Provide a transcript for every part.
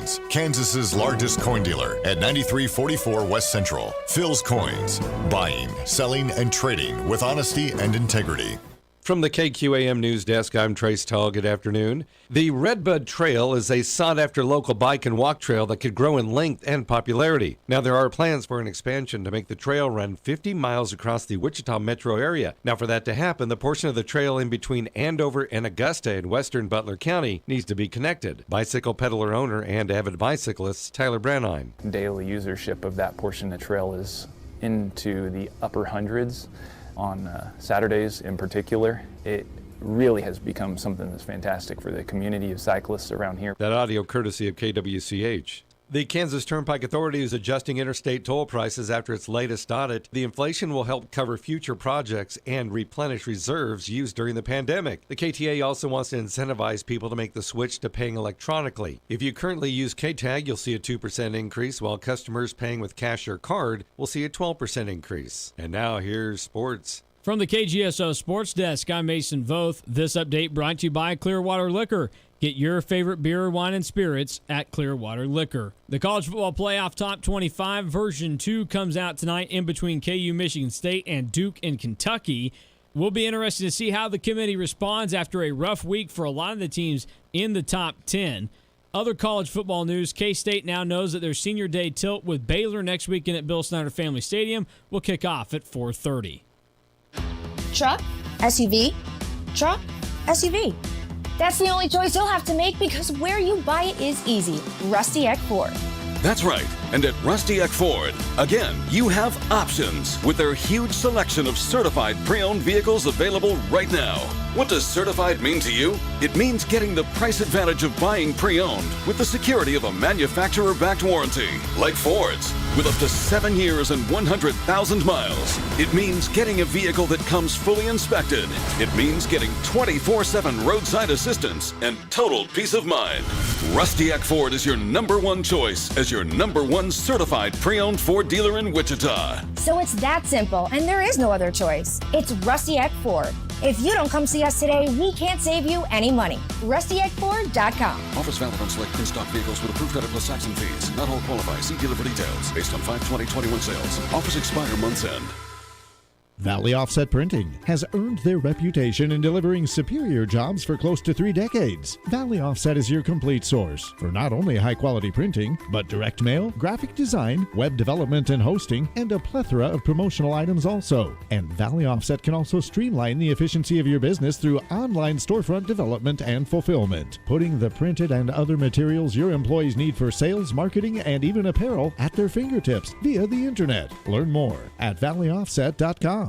Coins, Kansas's largest coin dealer at 9344 West Central. Phil's Coins, buying, selling, and trading with honesty and integrity. From the KQAM News Desk, I'm Trace Tall. Good afternoon. The Redbud Trail is a sought-after local bike and walk trail that could grow in length and popularity. Now, there are plans for an expansion to make the trail run 50 miles across the Wichita metro area. Now, for that to happen, the portion of the trail in between Andover and Augusta in western Butler County needs to be connected. Bicycle peddler owner and avid bicyclist Tyler Branheim. Daily usership of that portion of the trail is into the upper hundreds. On Saturdays in particular, it really has become something that's fantastic for the community of cyclists around here. That audio courtesy of KWCH. The Kansas Turnpike Authority is adjusting interstate toll prices after its latest audit. The inflation will help cover future projects and replenish reserves used during the pandemic. The KTA also wants to incentivize people to make the switch to paying electronically. If you currently use K-Tag, you'll see a 2% increase, while customers paying with cash or card will see a 12% increase. And now here's sports. From the KGSO Sports Desk, I'm Mason Voth. This update brought to you by Clearwater Liquor. Get your favorite beer, wine, and spirits at Clearwater Liquor. The College Football Playoff Top 25 Version 2 comes out tonight in between KU Michigan State and Duke in Kentucky. We'll be interested to see how the committee responds after a rough week for a lot of the teams in the top 10. Other college football news, K-State now knows that their Senior Day tilt with Baylor next weekend at Bill Snyder Family Stadium will kick off at 4:30. Truck, SUV, truck, SUV. That's the only choice you'll have to make because where you buy it is easy. Rusty Eck Ford. That's right. And at Rusty Eck Ford, again, you have options with their huge selection of certified pre-owned vehicles available right now. What does certified mean to you? It means getting the price advantage of buying pre-owned with the security of a manufacturer-backed warranty, like Ford's, with up to 7 years and 100,000 miles. It means getting a vehicle that comes fully inspected. It means getting 24/7 roadside assistance and total peace of mind. Rusty Eck Ford is your #1 choice as your #1 certified pre-owned Ford dealer in Wichita. So it's that simple, and there is no other choice. It's Rusty Eck Ford. If you don't come see us today, we can't save you any money. RustyEckFord.com. Offers valid on select in-stock vehicles with approved credit plus tax and fees. Not all qualify. See dealer for details. Based on 5/20/21 sales. Offers expire month's end. Valley Offset Printing has earned their reputation in delivering superior jobs for close to 3 decades. Valley Offset is your complete source for not only high-quality printing, but direct mail, graphic design, web development and hosting, and a plethora of promotional items also. And Valley Offset can also streamline the efficiency of your business through online storefront development and fulfillment, putting the printed and other materials your employees need for sales, marketing, and even apparel at their fingertips via the internet. Learn more at valleyoffset.com.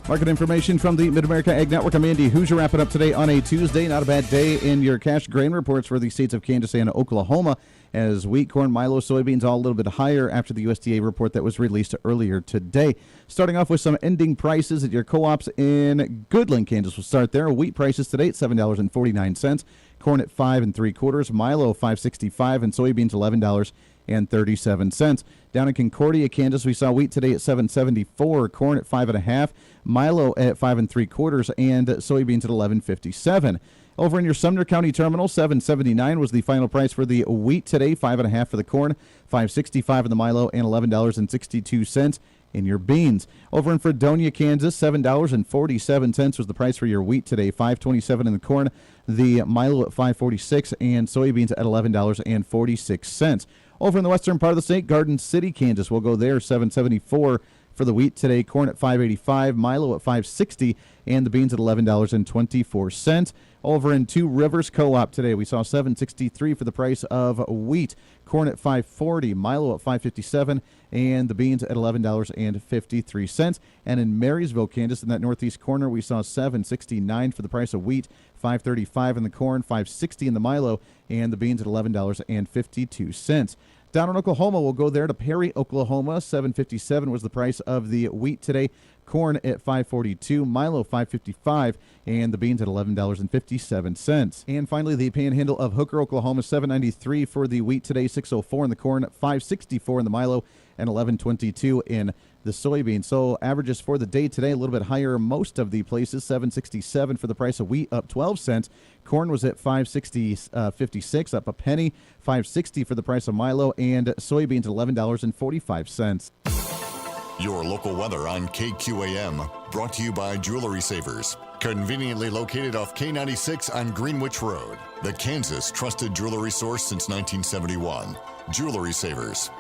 Market information from the Mid-America Ag Network. I'm Andy Hooser, wrapping up today on a Tuesday. Not a bad day in your cash grain reports for the states of Kansas and Oklahoma, as wheat, corn, milo, soybeans all a little bit higher after the USDA report that was released earlier today. Starting off with some ending prices at your co-ops in Goodland, Kansas. We'll start there. Wheat prices today at $7.49. Corn at 5 3/4, Milo 5.65, and soybeans $11.37. Down in Concordia, Kansas, we saw wheat today at 7.74, corn at 5.5, Milo at 5 3/4, and soybeans at 11.57. Over in your Sumner County terminal, $7.79 was the final price for the wheat today, 5.5 for the corn, $5.65 in the Milo, and $11.62 in your beans. Over in Fredonia, Kansas, $7.47 was the price for your wheat today, $5.27 in the corn, the Milo at $5.46, and soybeans at $11.46. Over in the western part of the state, Garden City, Kansas, we'll go there, $7.74 for the wheat today, corn at $5.85, Milo at $5.60, and the beans at $11.24. Over in Two Rivers Co-op today, we saw $7.63 for the price of wheat, corn at $5.40, Milo at $5.57, and the beans at $11.53. And in Marysville, Kansas, in that northeast corner, we saw $7.69 for the price of wheat, $5.35 in the corn, $5.60 in the Milo, and the beans at $11.52. Down in Oklahoma, we'll go there to Perry, Oklahoma. $7.57 was the price of the wheat today. Corn at $5.42, Milo $5.55, and the beans at $11.57. And finally, the Panhandle of Hooker, Oklahoma, $7.93 for the wheat today, $6.04 in the corn, $5.64 in the Milo, and $11.22 in the soybean. So averages for the day today a little bit higher most of the places. $7.67 for the price of wheat, up 12 cents. Corn was at $5.60.56, up a penny. $5.60 for the price of Milo, and soybeans at $11.45. Your local weather on KQAM, brought to you by Jewelry Savers. Conveniently located off K96 on Greenwich Road, the Kansas trusted jewelry source since 1971. Jewelry Savers.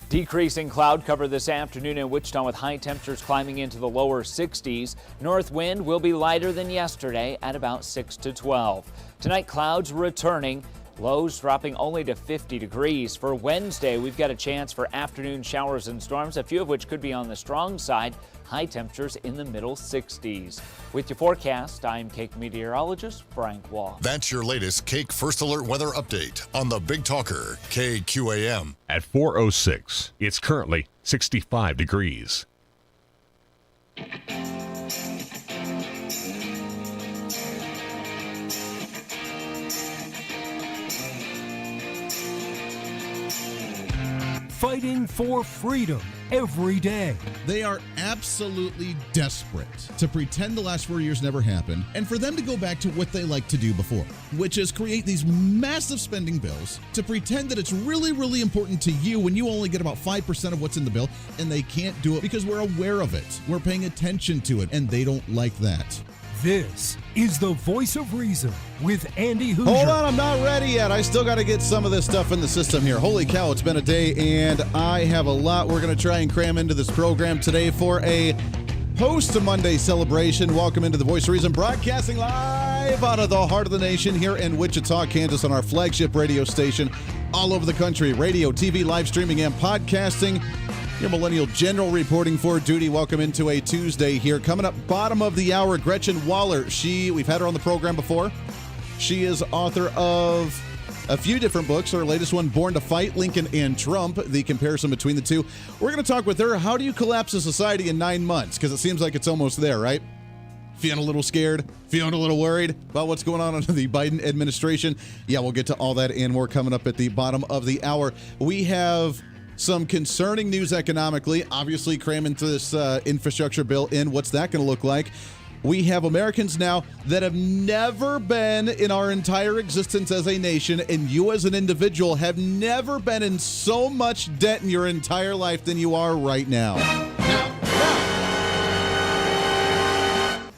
Decreasing cloud cover this afternoon in Wichita with high temperatures climbing into the lower 60s. North wind will be lighter than yesterday at about 6 to 12. Tonight, clouds returning. Lows dropping only to 50 degrees. For Wednesday, we've got a chance for afternoon showers and storms, a few of which could be on the strong side. High temperatures in the middle 60s. With your forecast, I'm Cake meteorologist Frank Wall. That's your latest Cake First Alert weather update on the Big Talker, KQAM. At 4:06, it's currently 65 degrees. Fighting for freedom every day. They are absolutely desperate to pretend the last 4 years never happened and for them to go back to what they liked to do before, which is create these massive spending bills to pretend that it's really, really important to you when you only get about 5% of what's in the bill, and they can't do it because we're aware of it. We're paying attention to it, and they don't like that. This is the Voice of Reason with Andy Hooser. Hold on, I'm not ready yet. I still got to get some of this stuff in the system here. Holy cow, it's been a day, and I have a lot we're going to try and cram into this program today for a post-Monday celebration. Welcome into the Voice of Reason, broadcasting live out of the heart of the nation here in Wichita, Kansas, on our flagship radio station all over the country. Radio, TV, live streaming, and podcasting. Your Millennial General reporting for duty. Welcome into a Tuesday here. Coming up, bottom of the hour, Gretchen WOLLERT. We've had her on the program before. She is author of a few different books. Her latest one, Born to Fight, Lincoln and Trump, the comparison between the two. We're going to talk with her. How do you collapse a society in 9 months? Because it seems like it's almost there, right? Feeling a little scared? Feeling a little worried about what's going on under the Biden administration? Yeah, we'll get to all that and more coming up at the bottom of the hour. We have some concerning news economically, obviously cramming to this infrastructure bill in. What's that going to look like? We have Americans now that have never been in our entire existence as a nation, and you as an individual have never been in so much debt in your entire life than you are right now.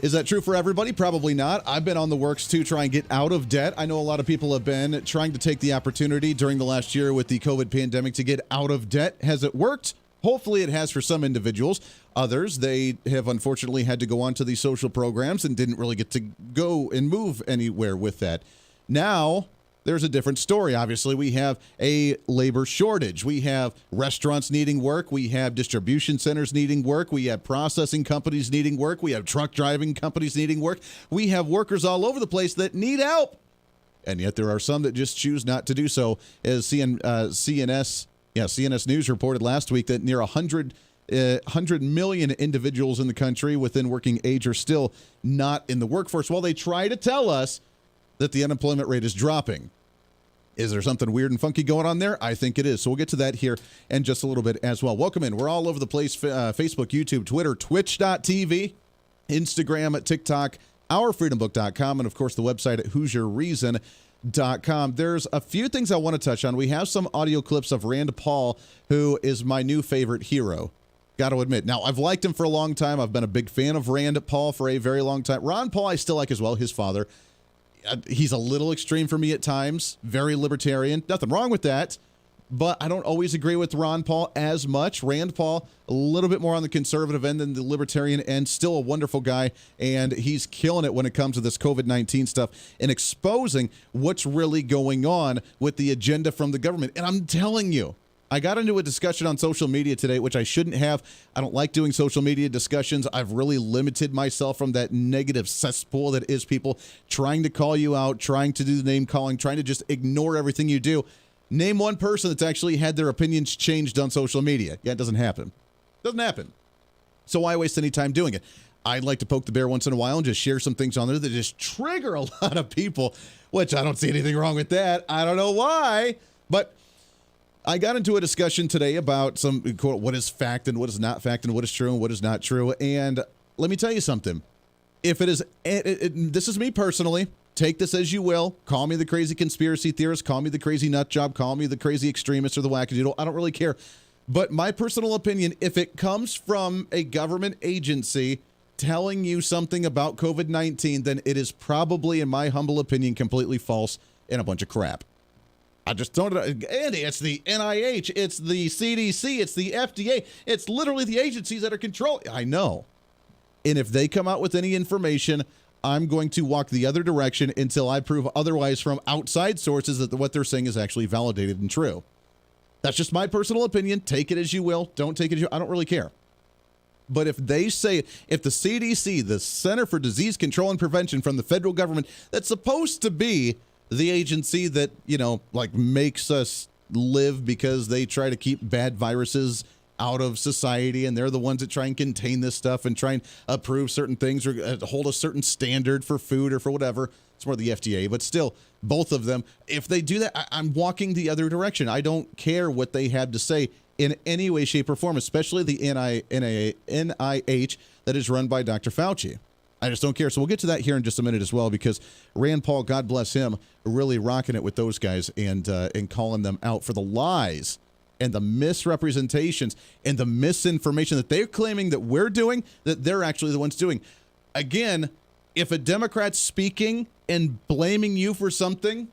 Is that true for everybody? Probably not. I've been on the works to try and get out of debt. I know a lot of people have been trying to take the opportunity during the last year with the COVID pandemic to get out of debt. Has it worked? Hopefully it has for some individuals. Others, they have unfortunately had to go on to these social programs and didn't really get to go and move anywhere with that. Now, there's a different story. Obviously, we have a labor shortage. We have restaurants needing work. We have distribution centers needing work. We have processing companies needing work. We have truck driving companies needing work. We have workers all over the place that need help. And yet there are some that just choose not to do so. As CNS News reported last week that near 100 million individuals in the country within working age are still not in the workforce, while they try to tell us that the unemployment rate is dropping. Is there something weird and funky going on there? I think it is. So we'll get to that here in just a little bit as well. Welcome in. We're all over the place. Facebook, YouTube, Twitter, Twitch.tv, Instagram, TikTok, ourfreedombook.com, and, of course, the website at HooserReason.com. There's a few things I want to touch on. We have some audio clips of Rand Paul, who is my new favorite hero. Got to admit. Now, I've liked him for a long time. I've been a big fan of Rand Paul for a very long time. Ron Paul I still like as well, his father. He's a little extreme for me at times, very libertarian. Nothing wrong with that, but I don't always agree with Ron Paul as much. Rand Paul, a little bit more on the conservative end than the libertarian end, still a wonderful guy, and he's killing it when it comes to this COVID-19 stuff and exposing what's really going on with the agenda from the government. And I'm telling you, I got into a discussion on social media today, which I shouldn't have. I don't like doing social media discussions. I've really limited myself from that negative cesspool that is people trying to call you out, trying to do the name calling, trying to just ignore everything you do. Name one person that's actually had their opinions changed on social media. Yeah, it doesn't happen. Doesn't happen. So why waste any time doing it? I'd like to poke the bear once in a while and just share some things on there that just trigger a lot of people, which I don't see anything wrong with that. I don't know why, but I got into a discussion today about some quote, what is fact and what is not fact and what is true and what is not true. And let me tell you something. If it is, this is me personally. Take this as you will. Call me the crazy conspiracy theorist. Call me the crazy nut job. Call me the crazy extremist or the wackadoodle. I don't really care. But my personal opinion, if it comes from a government agency telling you something about COVID-19, then it is probably, in my humble opinion, completely false and a bunch of crap. I just don't. Andy, it's the NIH, it's the CDC, it's the FDA. It's literally the agencies that are controlling. I know. And if they come out with any information, I'm going to walk the other direction until I prove otherwise from outside sources that what they're saying is actually validated and true. That's just my personal opinion. Take it as you will. Don't take it as you. I don't really care. But if they say, if the CDC, the Center for Disease Control and Prevention from the federal government, that's supposed to be the agency that, like makes us live because they try to keep bad viruses out of society, and they're the ones that try and contain this stuff and try and approve certain things or hold a certain standard for food or for whatever. It's more the FDA, but still, both of them, if they do that, I'm walking the other direction. I don't care what they have to say in any way, shape, or form, especially the NIH that is run by Dr. Fauci. I just don't care. So we'll get to that here in just a minute as well, because Rand Paul, God bless him, really rocking it with those guys and calling them out for the lies and the misrepresentations and the misinformation that they're claiming that we're doing, that they're actually the ones doing. Again, if a Democrat's speaking and blaming you for something,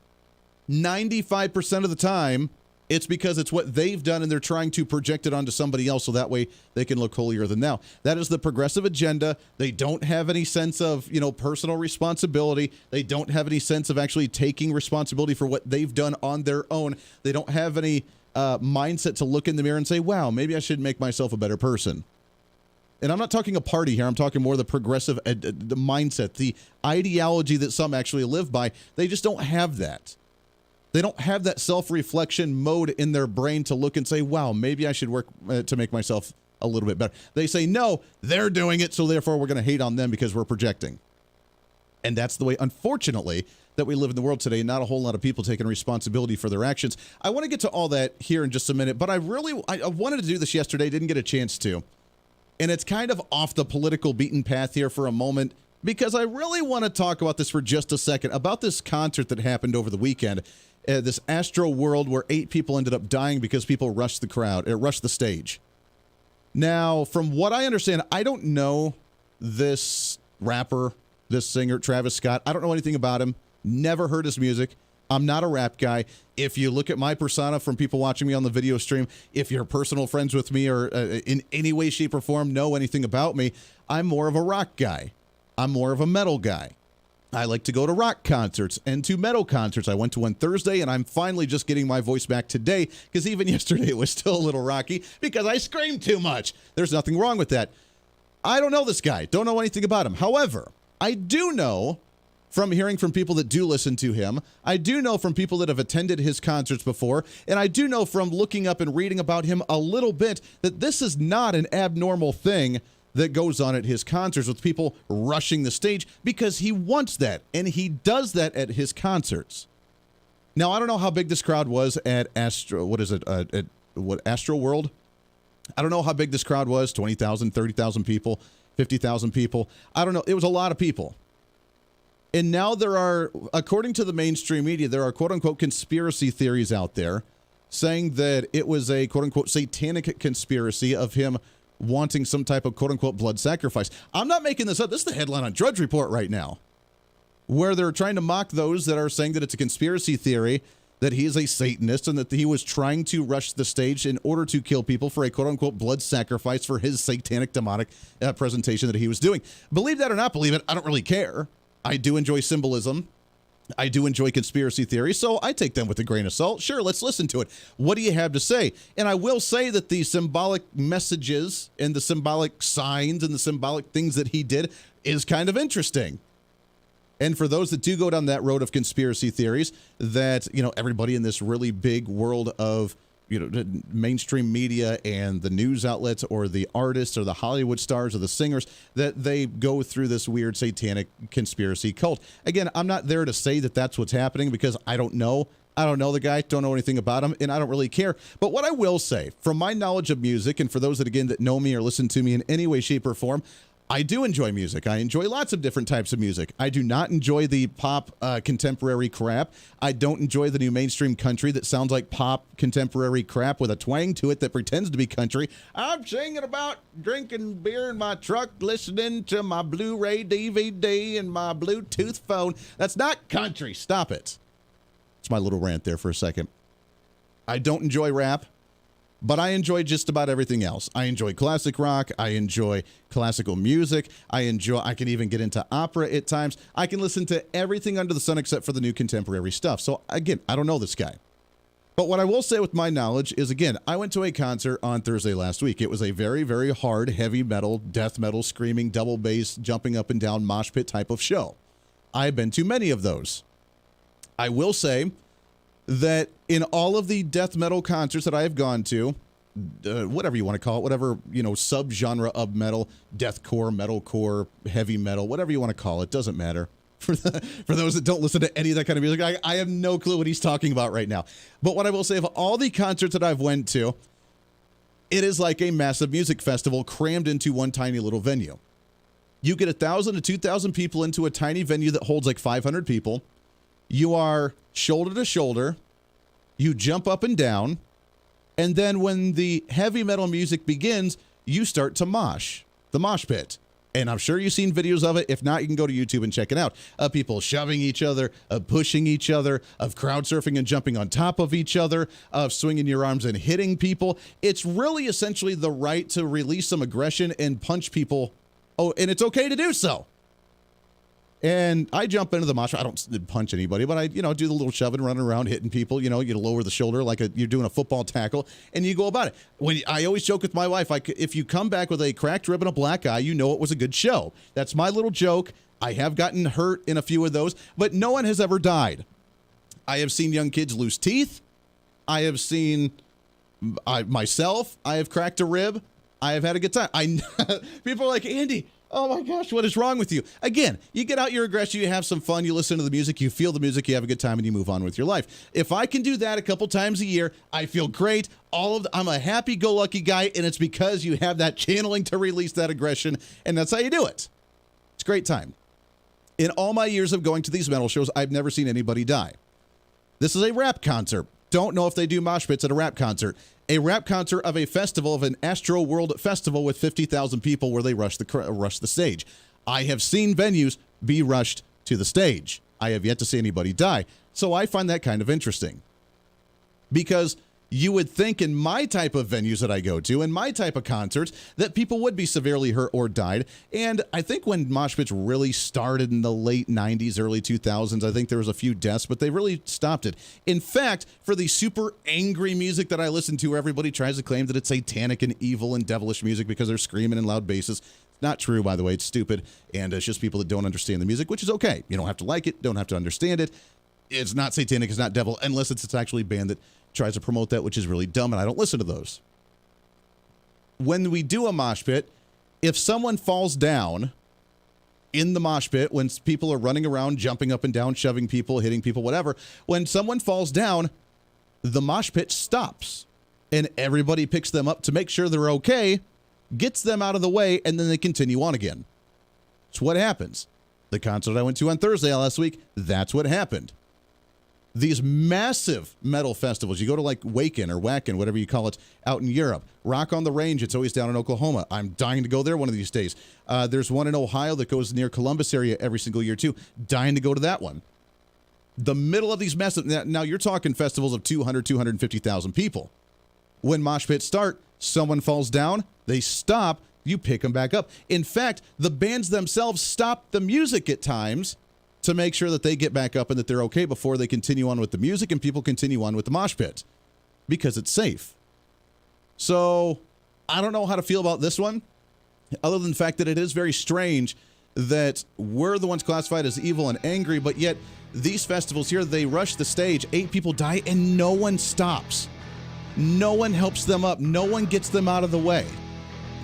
95% of the time, it's because it's what they've done and they're trying to project it onto somebody else so that way they can look holier than thou. That is the progressive agenda. They don't have any sense of, personal responsibility. They don't have any sense of actually taking responsibility for what they've done on their own. They don't have any mindset to look in the mirror and say, wow, maybe I should make myself a better person. And I'm not talking a party here. I'm talking more the progressive the mindset, the ideology that some actually live by. They just don't have that. They don't have that self-reflection mode in their brain to look and say, wow, maybe I should work to make myself a little bit better. They say, no, they're doing it, so therefore we're going to hate on them because we're projecting. And that's the way, unfortunately, that we live in the world today. Not a whole lot of people taking responsibility for their actions. I want to get to all that here in just a minute, but I wanted to do this yesterday, didn't get a chance to. And it's kind of off the political beaten path here for a moment, because I really want to talk about this for just a second, about this concert that happened over the weekend, this Astro World, where 8 people ended up dying because people rushed the stage. Now, from what I understand, I don't know this rapper, this singer, Travis Scott. I don't know anything about him. Never heard his music. I'm not a rap guy. If you look at my persona from people watching me on the video stream, if you're personal friends with me or in any way, shape, or form know anything about me, I'm more of a rock guy. I'm more of a metal guy. I like to go to rock concerts and to metal concerts. I went to one Thursday, and I'm finally just getting my voice back today, because even yesterday it was still a little rocky because I screamed too much. There's nothing wrong with that. I don't know this guy. Don't know anything about him. However, I do know from hearing from people that do listen to him, I do know from people that have attended his concerts before, and I do know from looking up and reading about him a little bit that this is not an abnormal thing that goes on at his concerts with people rushing the stage, because he wants that, and he does that at his concerts. Now, I don't know how big this crowd was at Astro World? I don't know how big this crowd was, 20,000, 30,000 people, 50,000 people. I don't know. It was a lot of people. And now there are, according to the mainstream media, there are quote-unquote conspiracy theories out there saying that it was a quote-unquote satanic conspiracy of him wanting some type of quote-unquote blood sacrifice. I'm not making this up. This is the headline on Drudge Report right now, where they're trying to mock those that are saying that it's a conspiracy theory, that he is a Satanist, and that he was trying to rush the stage in order to kill people for a quote-unquote blood sacrifice for his satanic demonic presentation that he was doing. Believe that or not believe it, I don't really care. I do enjoy symbolism. I do enjoy conspiracy theories, so I take them with a grain of salt. Sure, let's listen to it. What do you have to say? And I will say that the symbolic messages and the symbolic signs and the symbolic things that he did is kind of interesting. And for those that do go down that road of conspiracy theories, that, everybody in this really big world of mainstream media and the news outlets or the artists or the Hollywood stars or the singers, that they go through this weird satanic conspiracy cult. Again, I'm not there to say that that's what's happening because I don't know. I don't know the guy, don't know anything about him, and I don't really care. But what I will say, from my knowledge of music, and for those that know me or listen to me in any way, shape, or form, I do enjoy music. I enjoy lots of different types of music. I do not enjoy the pop contemporary crap. I don't enjoy the new mainstream country that sounds like pop contemporary crap with a twang to it that pretends to be country. I'm singing about drinking beer in my truck, listening to my Blu-ray DVD and my Bluetooth phone. That's not country. Stop it. It's my little rant there for a second. I don't enjoy rap, but I enjoy just about everything else. I enjoy classic rock. I enjoy classical music. I can even get into opera at times. I can listen to everything under the sun except for the new contemporary stuff. So again, I don't know this guy. But what I will say with my knowledge is, again, I went to a concert on Thursday last week. It was a very, very hard, heavy metal, death metal, screaming, double bass, jumping up and down, mosh pit type of show. I've been to many of those. I will say that in all of the death metal concerts that I have gone to, whatever you want to call it, whatever, subgenre of metal, deathcore, metalcore, heavy metal, whatever you want to call it, doesn't matter. For those that don't listen to any of that kind of music, I have no clue what he's talking about right now. But what I will say, of all the concerts that I've went to, it is like a massive music festival crammed into one tiny little venue. You get 1,000 to 2,000 people into a tiny venue that holds like 500 people. You are shoulder to shoulder. You jump up and down. And then when the heavy metal music begins, you start to mosh, the mosh pit. And I'm sure you've seen videos of it. If not, you can go to YouTube and check it out. Of people shoving each other, of pushing each other, of crowd surfing and jumping on top of each other, of swinging your arms and hitting people. It's really essentially the right to release some aggression and punch people. Oh, and it's okay to do so. And I jump into the mosh pit. I don't punch anybody, but I, do the little shoving, running around, hitting people. You lower the shoulder like you're doing a football tackle, and you go about it. I always joke with my wife, if you come back with a cracked rib and a black eye, you know it was a good show. That's my little joke. I have gotten hurt in a few of those, but no one has ever died. I have seen young kids lose teeth. I have seen myself. I have cracked a rib. I have had a good time. People are like, Andy, oh my gosh, what is wrong with you? Again, you get out your aggression, you have some fun, you listen to the music, you feel the music, you have a good time, and you move on with your life. If I can do that a couple times a year, I feel great. I'm a happy-go-lucky guy, and it's because you have that channeling to release that aggression, and that's how you do it. It's a great time. In all my years of going to these metal shows, I've never seen anybody die. This is a rap concert. Don't know if they do mosh pits at a rap concert. A rap concert of a festival, of an Astro World festival with 50,000 people where they rush the stage. I have seen venues be rushed to the stage. I have yet to see anybody die. So I find that kind of interesting. Because you would think in my type of venues that I go to, in my type of concerts, that people would be severely hurt or died. And I think when mosh pits really started in the late 90s, early 2000s, I think there was a few deaths, but they really stopped it. In fact, for the super angry music that I listen to, where everybody tries to claim that it's satanic and evil and devilish music because they're screaming in loud basses. Not true, by the way. It's stupid. And it's just people that don't understand the music, which is okay. You don't have to like it, don't have to understand it. It's not satanic, it's not devil, unless it's actually a band that tries to promote that, which is really dumb, and I don't listen to those. When we do a mosh pit, if someone falls down in the mosh pit, when people are running around, jumping up and down, shoving people, hitting people, whatever, when someone falls down, the mosh pit stops, and everybody picks them up to make sure they're okay, gets them out of the way, and then they continue on again. It's what happens. The concert I went to on Thursday last week, that's what happened. These massive metal festivals, you go to like Wacken or Wacken, whatever you call it, out in Europe. Rock on the Range, it's always down in Oklahoma. I'm dying to go there one of these days. There's one in Ohio that goes near Columbus area every single year too. Dying to go to that one. The middle of these massive, now you're talking festivals of 200, 250,000 people. When mosh pits start, someone falls down, they stop, you pick them back up. In fact, the bands themselves stop the music at times to make sure that they get back up and that they're okay before they continue on with the music and people continue on with the mosh pit because it's safe. So I don't know how to feel about this one, other than the fact that it is very strange that we're the ones classified as evil and angry, but yet these festivals here, they rush the stage, 8 people die, and no one stops. no one helps them up. No one gets them out of the way.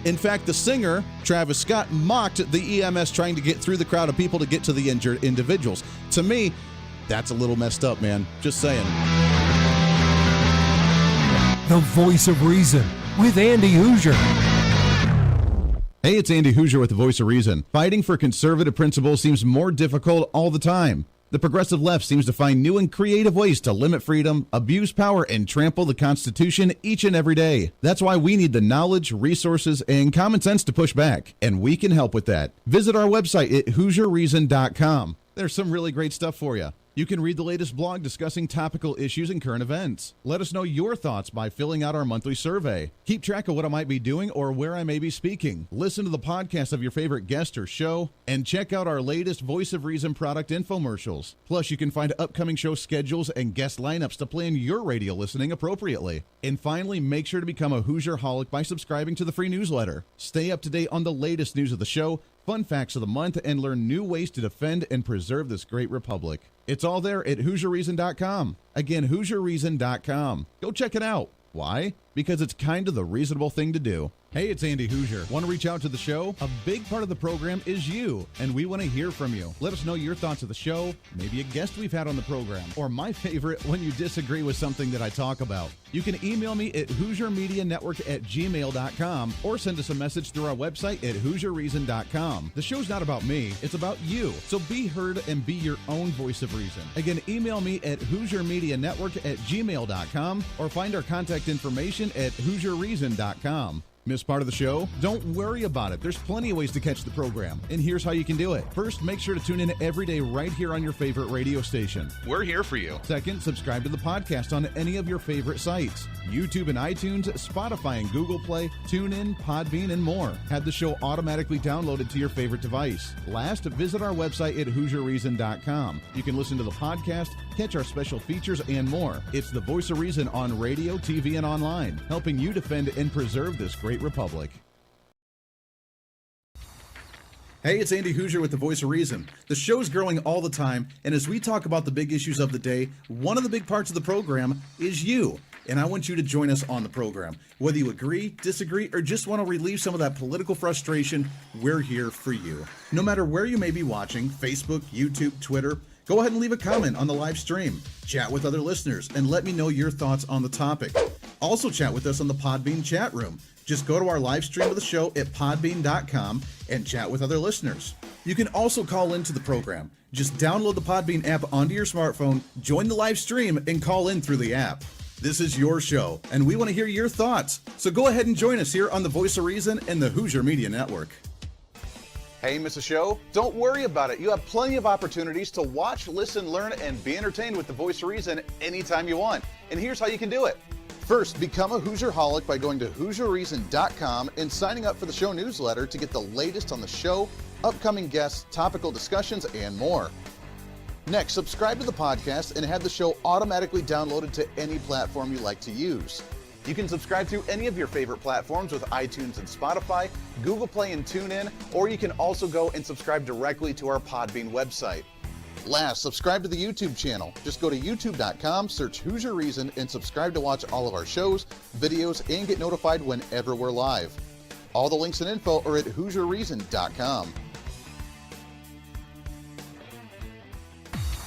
In fact, the singer, Travis Scott, mocked the EMS trying to get through the crowd of people to get to the injured individuals. To me, that's a little messed up, man. Just saying. The Voice of Reason with Andy Hooser. Hey, it's Andy Hooser with the Voice of Reason. Fighting for conservative principles seems more difficult all the time. The progressive left seems to find new and creative ways to limit freedom, abuse power, and trample the Constitution each and every day. That's why we need the knowledge, resources, and common sense to push back, and we can help with that. Visit our website at HooserReason.com. There's some really great stuff for you. You can read the latest blog discussing topical issues and current events. Let us know your thoughts by filling out our monthly survey. Keep track of what I might be doing or where I may be speaking. Listen to the podcast of your favorite guest or show, and check out our latest Voice of Reason product infomercials. Plus, you can find upcoming show schedules and guest lineups to plan your radio listening appropriately. And finally, make sure to become a Hoosier-holic by subscribing to the free newsletter. Stay up to date on the latest news of the show, fun facts of the month, and learn new ways to defend and preserve this great republic. It's all there at HooserReason.com. Again, HooserReason.com. Go check it out. Why? Because it's kind of the reasonable thing to do. Hey, it's Andy Hooser. Want to reach out to the show? A big part of the program is you, and we want to hear from you. Let us know your thoughts of the show, maybe a guest we've had on the program, or my favorite, when you disagree with something that I talk about. You can email me at HooserMediaNetwork@gmail.com or send us a message through our website at HooserReason.com. The show's not about me, it's about you. So be heard and be your own voice of reason. Again, email me at HooserMediaNetwork@gmail.com or find our contact information at HooserReason.com. Miss part of the show? Don't worry about it. There's plenty of ways to catch the program, and here's how you can do it. First, make sure to tune in every day right here on your favorite radio station. We're here for you. Second, subscribe to the podcast on any of your favorite sites. YouTube and iTunes, Spotify and Google Play, TuneIn, Podbean, and more. Have the show automatically downloaded to your favorite device. Last, visit our website at HooserReason.com. You can listen to the podcast, catch our special features, and more. It's the Voice of Reason on radio, TV, and online, helping you defend and preserve this great republic. Hey, it's Andy Hooser with the Voice of Reason. The show's growing all the time, and as we talk about the big issues of the day, one of the big parts of the program is you. And I want you to join us on the program. Whether you agree, disagree, or just want to relieve some of that political frustration, we're here for you. No matter where you may be watching, Facebook, YouTube, Twitter, go ahead and leave a comment on the live stream. Chat with other listeners and let me know your thoughts on the topic. Also chat with us on the Podbean chat room. Just go to our live stream of the show at podbean.com and chat with other listeners. You can also call into the program. Just download the Podbean app onto your smartphone, join the live stream, and call in through the app. This is your show, and we want to hear your thoughts. So go ahead and join us here on the Voice of Reason and the Hoosier Media Network. Hey, miss a show? Don't worry about it. You have plenty of opportunities to watch, listen, learn, and be entertained with the Voice of Reason anytime you want. And here's how you can do it. First, become a Hoosier-holic by going to HooserReason.com and signing up for the show newsletter to get the latest on the show, upcoming guests, topical discussions, and more. Next, subscribe to the podcast and have the show automatically downloaded to any platform you like to use. You can subscribe through any of your favorite platforms with iTunes and Spotify, Google Play and TuneIn, or you can also go and subscribe directly to our Podbean website. Last, subscribe to the YouTube channel. Just go to youtube.com, search Hoosier Reason, and subscribe to watch all of our shows, videos, and get notified whenever we're live. All the links and info are at HooserReason.com.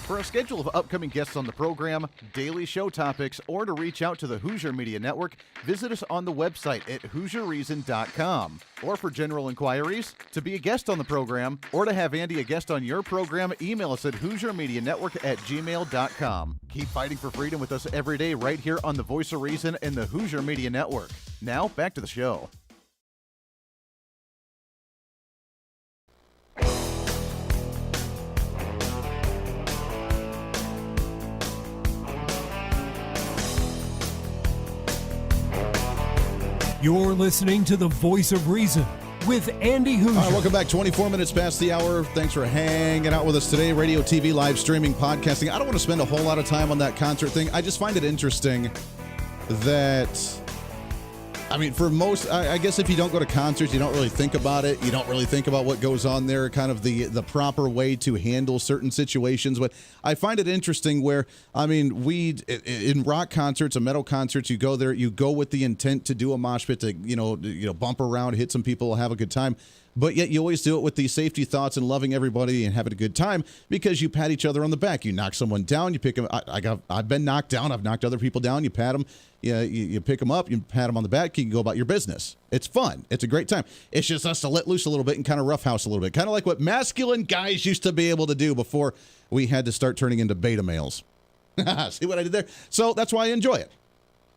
For a schedule of upcoming guests on the program, daily show topics, or to reach out to the Hoosier Media Network, visit us on the website at HooserReason.com. Or for general inquiries, to be a guest on the program, or to have Andy a guest on your program, email us at HooserMediaNetwork@gmail.com. Keep fighting for freedom with us every day right here on the Voice of Reason and the Hoosier Media Network. Now, back to the show. You're listening to the Voice of Reason with Andy Hooser. All right, welcome back. 24 minutes past the hour. Thanks for hanging out with us today. Radio, TV, live streaming, podcasting. I don't want to spend a whole lot of time on that concert thing. I just find it interesting that I mean, for most, I guess if you don't go to concerts, you don't really think about it. You don't really think about what goes on there, kind of the proper way to handle certain situations. But I find it interesting where, I mean, in rock concerts and metal concerts, you go there, you go with the intent to do a mosh pit, to, you know, bump around, hit some people, have a good time. But yet you always do it with these safety thoughts and loving everybody and having a good time, because you pat each other on the back. You knock someone down, you pick them. I've been knocked down. I've knocked other people down. You pat them. You pick them up. You pat them on the back. You can go about your business. It's fun. It's a great time. It's just us to let loose a little bit and kind of roughhouse a little bit. Kind of like what masculine guys used to be able to do before we had to start turning into beta males. See what I did there? So that's why I enjoy it.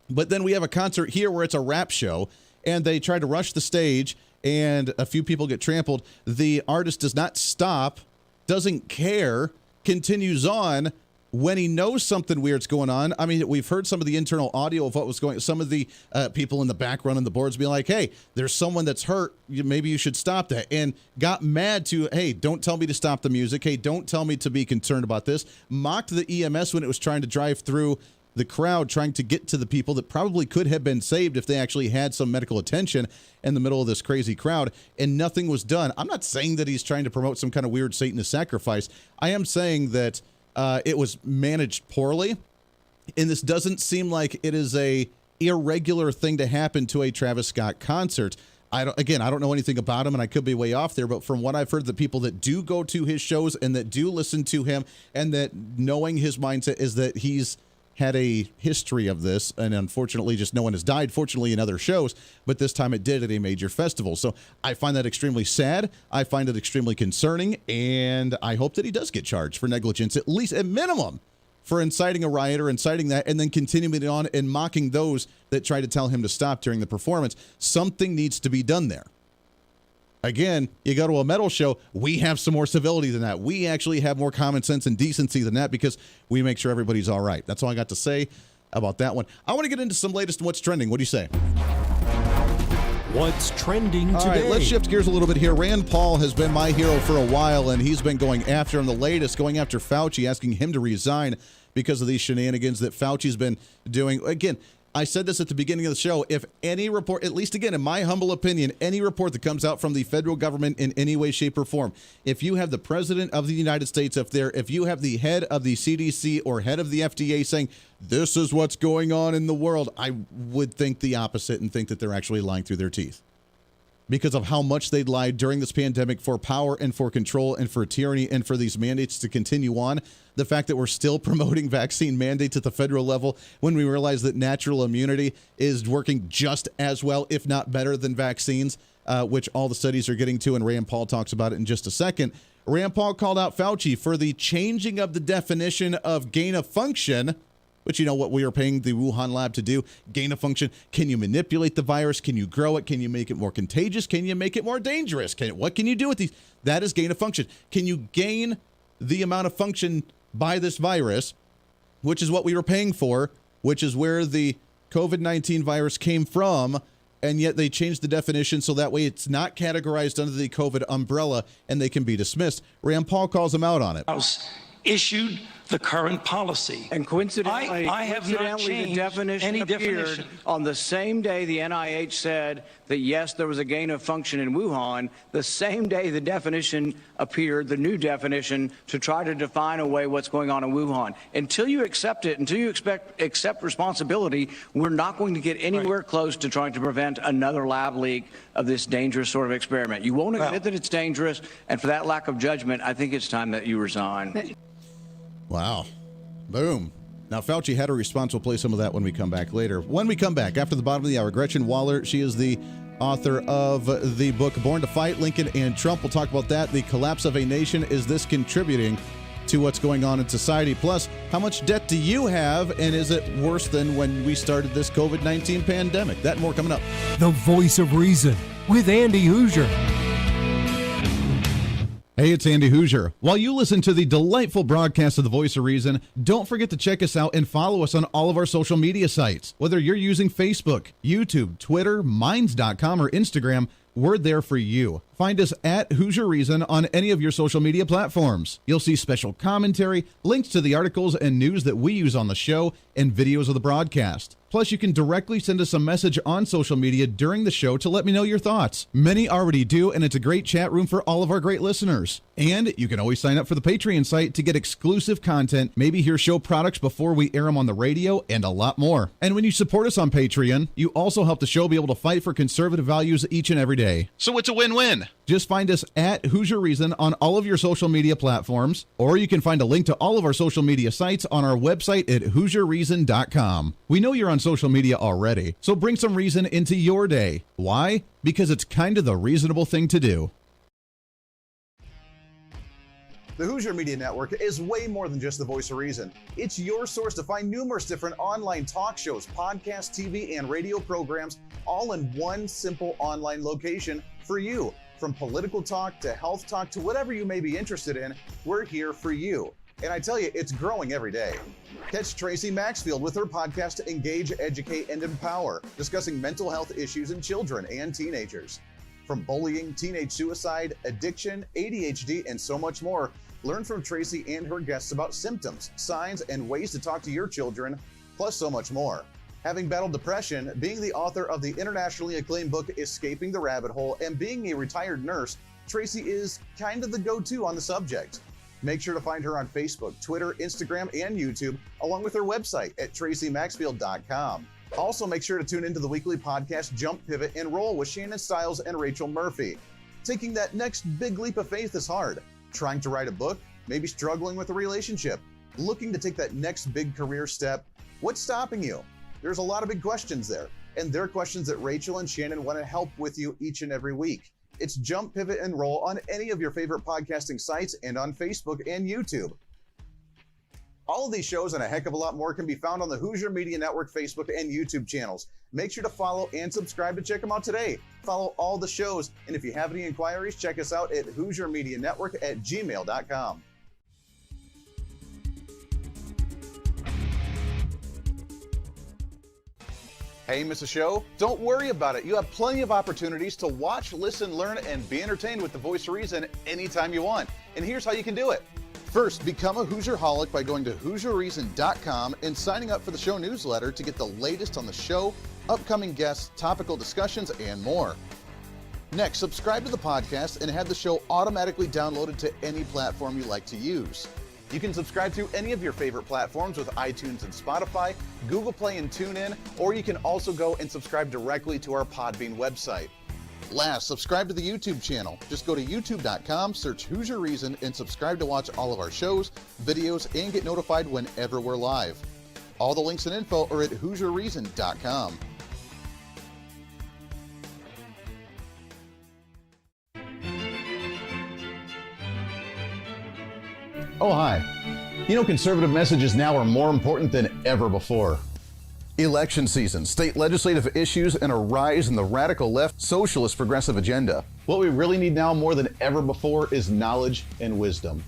But then we have a concert here where it's a rap show, and they try to rush the stage, and a few people get trampled. The artist does not stop, doesn't care, continues on when he knows something weird's going on. I mean, we've heard some of the internal audio of what was going on. Some of the people in the back running the boards being like, hey, there's someone that's hurt. Maybe you should stop that. And got mad to, hey, don't tell me to stop the music. Hey, don't tell me to be concerned about this. Mocked the EMS when it was trying to drive through the crowd, trying to get to the people that probably could have been saved if they actually had some medical attention in the middle of this crazy crowd, and nothing was done. I'm not saying that he's trying to promote some kind of weird Satanist sacrifice. I am saying that it was managed poorly, and this doesn't seem like it is a irregular thing to happen to a Travis Scott concert. I don't know anything about him, and I could be way off there, but from what I've heard, the people that do go to his shows and that do listen to him, and that knowing his mindset is that he's had a history of this, and unfortunately just no one has died, fortunately, in other shows, but this time it did at a major festival. So I find that extremely sad. I find it extremely concerning, and I hope that he does get charged for negligence, at least at minimum, for inciting a riot or inciting that, and then continuing on and mocking those that try to tell him to stop during the performance. Something needs to be done there. Again, you go to a metal show, we have some more civility than that. We actually have more common sense and decency than that, because we make sure everybody's all right. That's all I got to say about that one. I want to get into some latest and what's trending. What do you say? What's trending today? All right, let's shift gears a little bit here. Rand Paul has been my hero for a while, and he's been going after him. The latest, going after Fauci, asking him to resign because of these shenanigans that Fauci's been doing. Again, I said this at the beginning of the show. If any report, at least again, in my humble opinion, any report that comes out from the federal government in any way, shape, or form, if you have the president of the United States up there, if you have the head of the CDC or head of the FDA saying, this is what's going on in the world, I would think the opposite and think that they're actually lying through their teeth, because of how much they lied during this pandemic for power and for control and for tyranny and for these mandates to continue on. The fact that we're still promoting vaccine mandates at the federal level when we realize that natural immunity is working just as well, if not better, than vaccines, which all the studies are getting to, and Rand Paul talks about it in just a second. Rand Paul called out Fauci for the changing of the definition of gain of function, which, you know what we are paying the Wuhan lab to do. Gain of function. Can you manipulate the virus? Can you grow it? Can you make it more contagious? Can you make it more dangerous? What can you do with these? That is gain of function. Can you gain the amount of function by this virus, which is what we were paying for, which is where the COVID-19 virus came from, and yet they changed the definition so that way it's not categorized under the COVID umbrella and they can be dismissed. Rand Paul calls him out on it. Issued the current policy. And coincidentally, I have not changed the definition any appeared definition. On the same day the NIH said that, yes, there was a gain of function in Wuhan, the same day the definition appeared, the new definition, to try to define away what's going on in Wuhan. Until you accept it, until you accept responsibility, we're not going to get anywhere close to trying to prevent another lab leak of this dangerous sort of experiment. You won't admit that it's dangerous, and for that lack of judgment, I think it's time that you resign. Wow. Boom. Now, Fauci had a response. We'll play some of that when we come back later. When we come back, after the bottom of the hour, Gretchen WOLLERT, she is the author of the book Born to Fight, Lincoln and Trump. We'll talk about that. The collapse of a nation. Is this contributing to what's going on in society? Plus, how much debt do you have, and is it worse than when we started this COVID-19 pandemic? That and more coming up. The Voice of Reason with Andy Hooser. Hey, it's Andy Hooser. While you listen to the delightful broadcast of The Voice of Reason, don't forget to check us out and follow us on all of our social media sites. Whether you're using Facebook, YouTube, Twitter, Minds.com, or Instagram, we're there for you. Find us at Hooser Reason on any of your social media platforms. You'll see special commentary, links to the articles and news that we use on the show, and videos of the broadcast. Plus, you can directly send us a message on social media during the show to let me know your thoughts. Many already do, and it's a great chat room for all of our great listeners. And you can always sign up for the Patreon site to get exclusive content, maybe hear show products before we air them on the radio, and a lot more. And when you support us on Patreon, you also help the show be able to fight for conservative values each and every day. So it's a win-win. Just find us at Hooser Reason on all of your social media platforms, or you can find a link to all of our social media sites on our website at HooserReason.com. We know you're on social media already, so bring some reason into your day. Why? Because it's kind of the reasonable thing to do. The Hooser Media Network is way more than just the voice of reason. It's your source to find numerous different online talk shows, podcasts, TV, and radio programs, all in one simple online location for you. From political talk to health talk to whatever you may be interested in, we're here for you. And I tell you, it's growing every day. Catch Tracy Maxfield with her podcast, Engage, Educate, and Empower, discussing mental health issues in children and teenagers. From bullying, teenage suicide, addiction, ADHD, and so much more, learn from Tracy and her guests about symptoms, signs, and ways to talk to your children, plus so much more. Having battled depression, being the author of the internationally acclaimed book, Escaping the Rabbit Hole, and being a retired nurse, Tracy is kind of the go-to on the subject. Make sure to find her on Facebook, Twitter, Instagram, and YouTube, along with her website at tracymaxfield.com. Also, make sure to tune into the weekly podcast Jump, Pivot, and Roll with Shannon Stiles and Rachel Murphy. Taking that next big leap of faith is hard. Trying to write a book, maybe struggling with a relationship, looking to take that next big career step. What's stopping you? There's a lot of big questions there, and they're questions that Rachel and Shannon want to help with you each and every week. It's Jump, Pivot, and Roll on any of your favorite podcasting sites and on Facebook and YouTube. All of these shows and a heck of a lot more can be found on the Hooser Media Network Facebook and YouTube channels. Make sure to follow and subscribe to check them out today. Follow all the shows, and if you have any inquiries, check us out at HooserMediaNetwork@gmail.com. Hey, miss a show? Don't worry about it. You have plenty of opportunities to watch, listen, learn, and be entertained with the voice of reason anytime you want. And here's how you can do it. First, become a Hooserholic by going to HooserReason.com and signing up for the show newsletter to get the latest on the show, upcoming guests, topical discussions, and more. Next, subscribe to the podcast and have the show automatically downloaded to any platform you like to use. You can subscribe through any of your favorite platforms with iTunes and Spotify, Google Play and TuneIn, or you can also go and subscribe directly to our Podbean website. Last, subscribe to the YouTube channel. Just go to youtube.com, search Hooser Reason, and subscribe to watch all of our shows, videos, and get notified whenever we're live. All the links and info are at HooserReason.com. Oh, hi. You know, conservative messages now are more important than ever before. Election season, state legislative issues, and a rise in the radical left socialist progressive agenda. What we really need now more than ever before is knowledge and wisdom.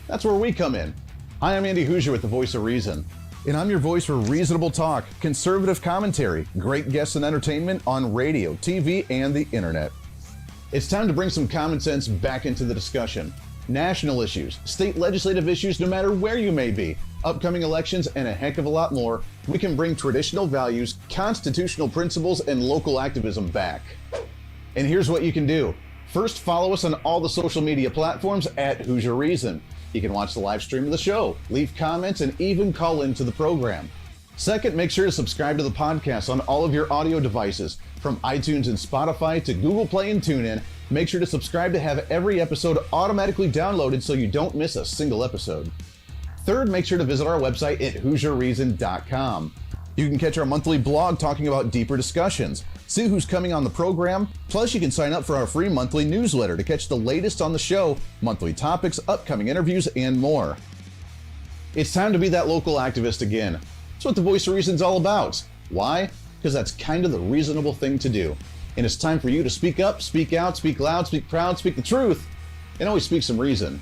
That's where we come in. Hi, I'm Andy Hooser with the Voice of Reason, and I'm your voice for reasonable talk, conservative commentary, great guests and entertainment on radio, TV, and the internet. It's time to bring some common sense back into the discussion. National issues, state legislative issues, no matter where you may be, upcoming elections, and a heck of a lot more, we can bring traditional values, constitutional principles, and local activism back. And here's what you can do. First, follow us on all the social media platforms at Hooser Reason. You can watch the live stream of the show, leave comments, and even call into the program. Second, make sure to subscribe to the podcast on all of your audio devices, from iTunes and Spotify to Google Play and TuneIn. Make sure to subscribe to have every episode automatically downloaded so you don't miss a single episode. Third, make sure to visit our website at HooserReason.com. You can catch our monthly blog talking about deeper discussions, see who's coming on the program, plus you can sign up for our free monthly newsletter to catch the latest on the show, monthly topics, upcoming interviews, and more. It's time to be that local activist again. That's what the Voice of Reason's all about. Why? Because that's kind of the reasonable thing to do. And it's time for you to speak up, speak out, speak loud, speak proud, speak the truth, and always speak some reason.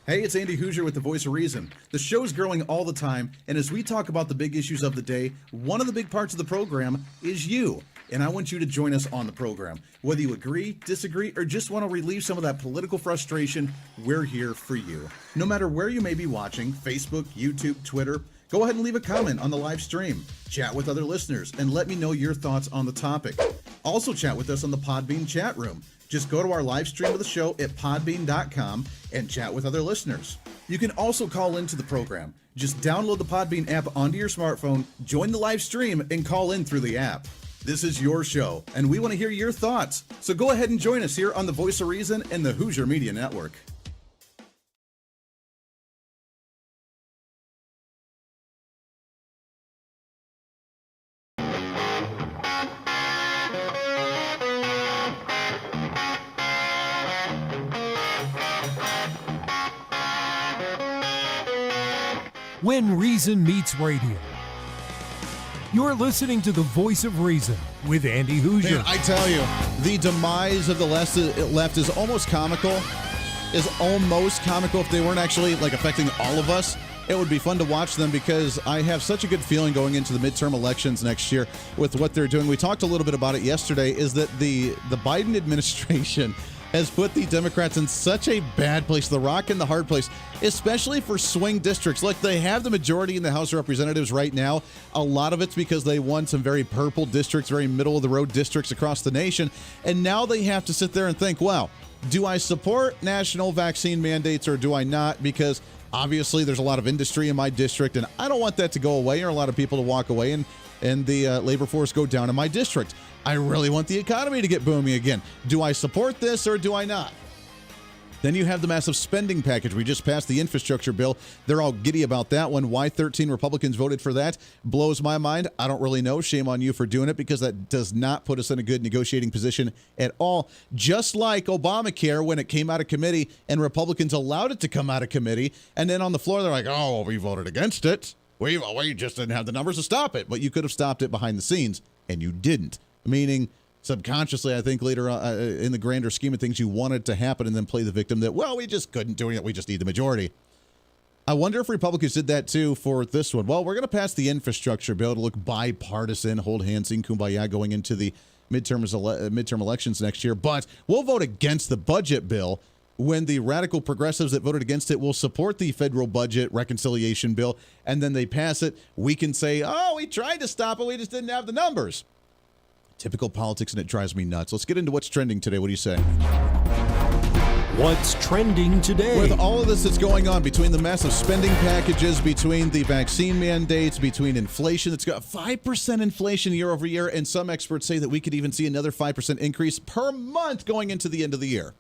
Hey, it's Andy Hooser with the Voice of Reason. The show's growing all the time, and as we talk about the big issues of the day, one of the big parts of the program is you. and I want you to join us on the program. Whether you agree, disagree, or just want to relieve some of that political frustration, we're here for you. No matter where you may be watching, Facebook, YouTube, Twitter, go ahead and leave a comment on the live stream. Chat with other listeners and let me know your thoughts on the topic. Also chat with us on the Podbean chat room. Just go to our live stream of the show at podbean.com and chat with other listeners. You can also call into the program. Just download the Podbean app onto your smartphone, join the live stream, and call in through the app. This is your show, and we want to hear your thoughts. So go ahead and join us here on the Voice of Reason and the Hooser Media Network. When Reason Meets Radio. You're listening to the Voice of Reason with Andy Hooser. Man, I tell you, the demise of the left is almost comical. If they weren't actually affecting all of us. It would be fun to watch them because I have such a good feeling going into the midterm elections next year with what they're doing. We talked a little bit about it yesterday, is that the Biden administration has put the Democrats in such a bad place, the rock and the hard place, especially for swing districts. Look, they have the majority in the House of Representatives right now. A lot of it's because they won some very purple districts, very middle-of-the-road districts across the nation, and now they have to sit there and think, well, do I support national vaccine mandates or do I not? Because obviously there's a lot of industry in my district, and I don't want that to go away or a lot of people to walk away and the labor force go down in my district. I really want the economy to get booming again. Do I support this or do I not? Then you have the massive spending package. We just passed the infrastructure bill. They're all giddy about that one. Why 13 Republicans voted for that blows my mind. I don't really know. Shame on you for doing it because that does not put us in a good negotiating position at all. Just like Obamacare when it came out of committee and Republicans allowed it to come out of committee. And then on the floor, they're like, oh, we voted against it. We just didn't have the numbers to stop it. But you could have stopped it behind the scenes, and you didn't. Meaning, subconsciously, I think later in the grander scheme of things, you wanted to happen and then play the victim that, well, we just couldn't do it. We just need the majority. I wonder if Republicans did that, too, for this one. Well, we're going to pass the infrastructure bill to look bipartisan, hold hands, sing kumbaya going into the midterm elections next year. But we'll vote against the budget bill when the radical progressives that voted against it will support the federal budget reconciliation bill, and then they pass it. We can say, oh, we tried to stop it. We just didn't have the numbers. Typical politics, and it drives me nuts. Let's get into what's trending today. What do you say? What's trending today? With all of this that's going on, between the massive spending packages, between the vaccine mandates, between inflation, it's got 5% inflation year over year, and some experts say that we could even see another 5% increase per month going into the end of the year.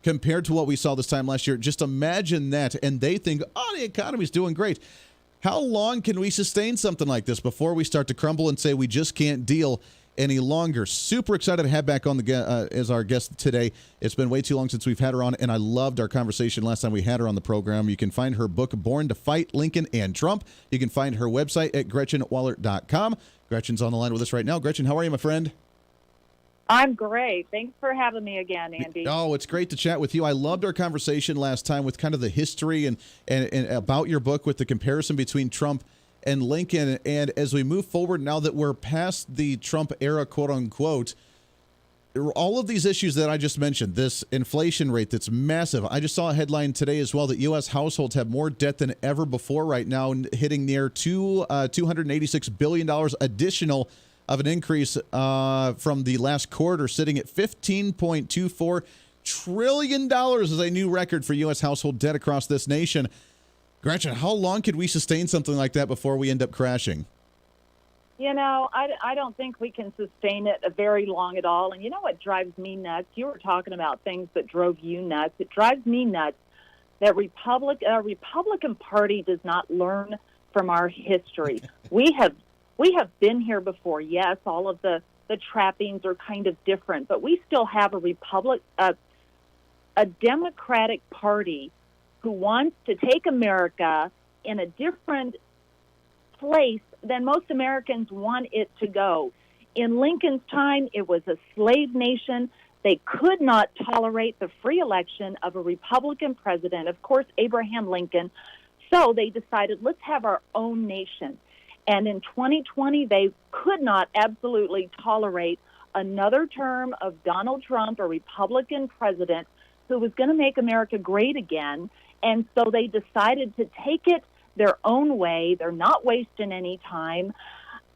Compared to what we saw this time last year, just imagine that. And they think, oh, the economy's doing great. How long can we sustain something like this before we start to crumble and say we just can't deal any longer? Super excited to have back on as our guest today. It's been way too long since we've had her on, and I loved our conversation last time we had her on the program. You can find her book, Born to Fight Lincoln and Trump. You can find her website at GretchenWollert.com. Gretchen's on the line with us right now. Gretchen, how are you, my friend? I'm great. Thanks for having me again, Andy. Oh, it's great to chat with you. I loved our conversation last time with kind of the history and about your book with the comparison between Trump and Lincoln. And as we move forward, now that we're past the Trump era, quote unquote, all of these issues that I just mentioned, this inflation rate that's massive. I just saw a headline today as well that U.S. households have more debt than ever before right now, hitting near $286 billion additional of an increase from the last quarter, sitting at $15.24 trillion is a new record for U.S. household debt across this nation. Gretchen, how long could we sustain something like that before we end up crashing? You know, I don't think we can sustain it very long at all. And you know what drives me nuts? You were talking about things that drove you nuts. It drives me nuts that Republican Party does not learn from our history. We have been here before. Yes, all of the trappings are kind of different, but we still have a Democratic Party who wants to take America in a different place than most Americans want it to go. In Lincoln's time, it was a slave nation. They could not tolerate the free election of a Republican president, of course, Abraham Lincoln. So they decided, let's have our own nation. And in 2020, they could not absolutely tolerate another term of Donald Trump, a Republican president, who was going to make America great again. And so they decided to take it their own way. They're not wasting any time.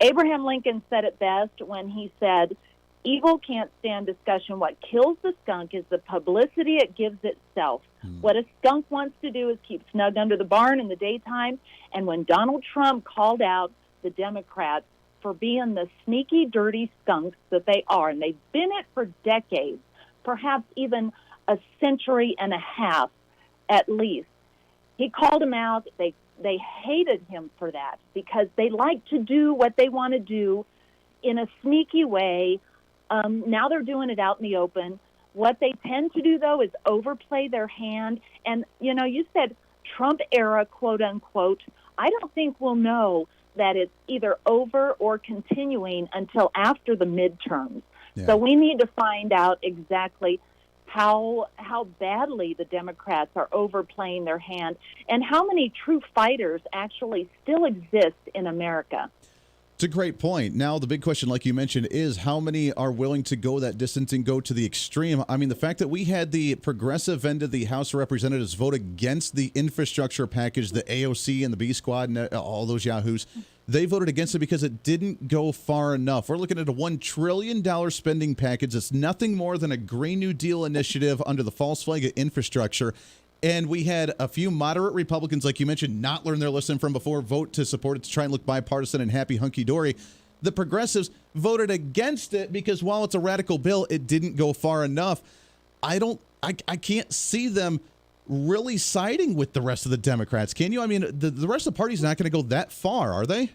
Abraham Lincoln said it best when he said, "Evil can't stand discussion. What kills the skunk is the publicity it gives itself." What a skunk wants to do is keep snug under the barn in the daytime. And when Donald Trump called out the Democrats for being the sneaky, dirty skunks that they are, and they've been it for decades, perhaps even a century and a half at least, he called them out. They hated him for that because they like to do what they want to do in a sneaky way. Now they're doing it out in the open. What they tend to do, though, is overplay their hand. And, you said Trump era, quote unquote. I don't think we'll know that it's either over or continuing until after the midterms. Yeah. So we need to find out exactly how badly the Democrats are overplaying their hand and how many true fighters actually still exist in America. It's a great point. Now, the big question, like you mentioned, is how many are willing to go that distance and go to the extreme? I mean, the fact that we had the progressive end of the House of Representatives vote against the infrastructure package, the AOC and the B Squad and all those yahoos, they voted against it because it didn't go far enough. We're looking at a $1 trillion spending package. It's nothing more than a Green New Deal initiative under the false flag of infrastructure. And we had a few moderate Republicans, like you mentioned, not learn their lesson from before, vote to support it to try and look bipartisan and happy hunky-dory. The progressives voted against it because while it's a radical bill, it didn't go far enough. I can't see them really siding with the rest of the Democrats. Can you? I mean, the rest of the party's not going to go that far, are they?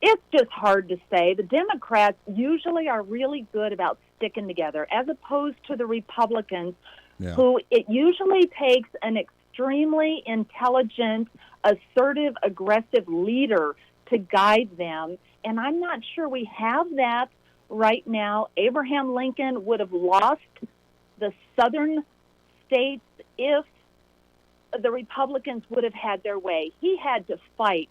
It's just hard to say. The Democrats usually are really good about sticking together, as opposed to the Republicans, who it usually takes an extremely intelligent, assertive, aggressive leader to guide them. And I'm not sure we have that right now. Abraham Lincoln would have lost the southern states if the Republicans would have had their way. He had to fight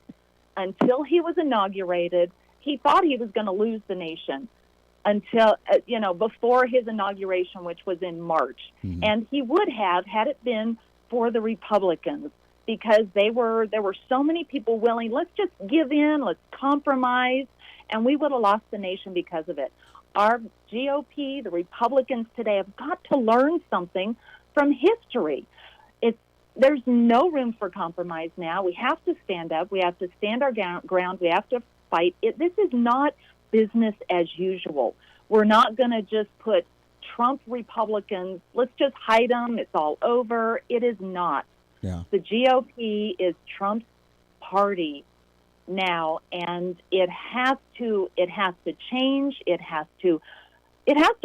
until he was inaugurated. He thought he was going to lose the nation until, before his inauguration, which was in March. Mm-hmm. And he would have, had it been for the Republicans, because there were so many people willing, let's just give in, let's compromise, and we would have lost the nation because of it. Our GOP, the Republicans today, have got to learn something from history. There's no room for compromise now. We have to stand up. We have to stand our ground. We have to fight. This is not business as usual. We're not going to just put Trump Republicans, let's just hide them, it's all over. It is not. Yeah. The GOP is Trump's party now, and it has to change. It has to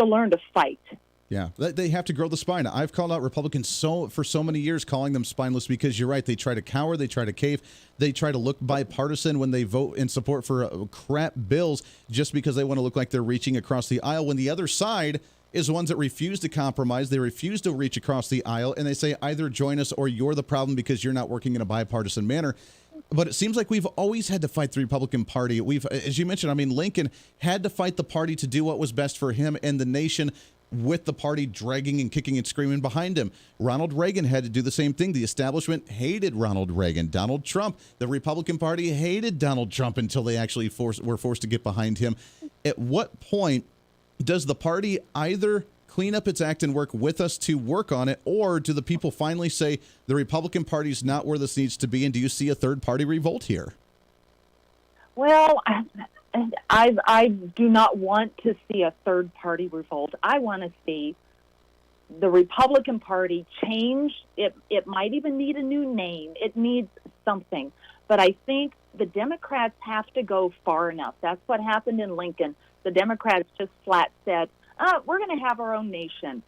learn to fight. Yeah, they have to grow the spine. I've called out Republicans for so many years, calling them spineless, because you're right. They try to cower, they try to cave, they try to look bipartisan when they vote in support for crap bills just because they want to look like they're reaching across the aisle, when the other side is ones that refuse to compromise. They refuse to reach across the aisle, and they say either join us or you're the problem because you're not working in a bipartisan manner. But it seems like we've always had to fight the Republican Party. As you mentioned, Lincoln had to fight the party to do what was best for him and the nation, with the party dragging and kicking and screaming behind him. Ronald Reagan had to do the same thing. The establishment hated Ronald Reagan. Donald Trump, the Republican Party hated Donald Trump until they actually were forced to get behind him. At what point does the party either clean up its act and work with us to work on it, or do the people finally say the Republican Party is not where this needs to be, and do you see a third party revolt here? Well, I do not want to see a third party revolt. I want to see the Republican Party change. It might even need a new name. It needs something. But I think the Democrats have to go far enough. That's what happened in Lincoln. The Democrats just flat said, we're going to have our own nation.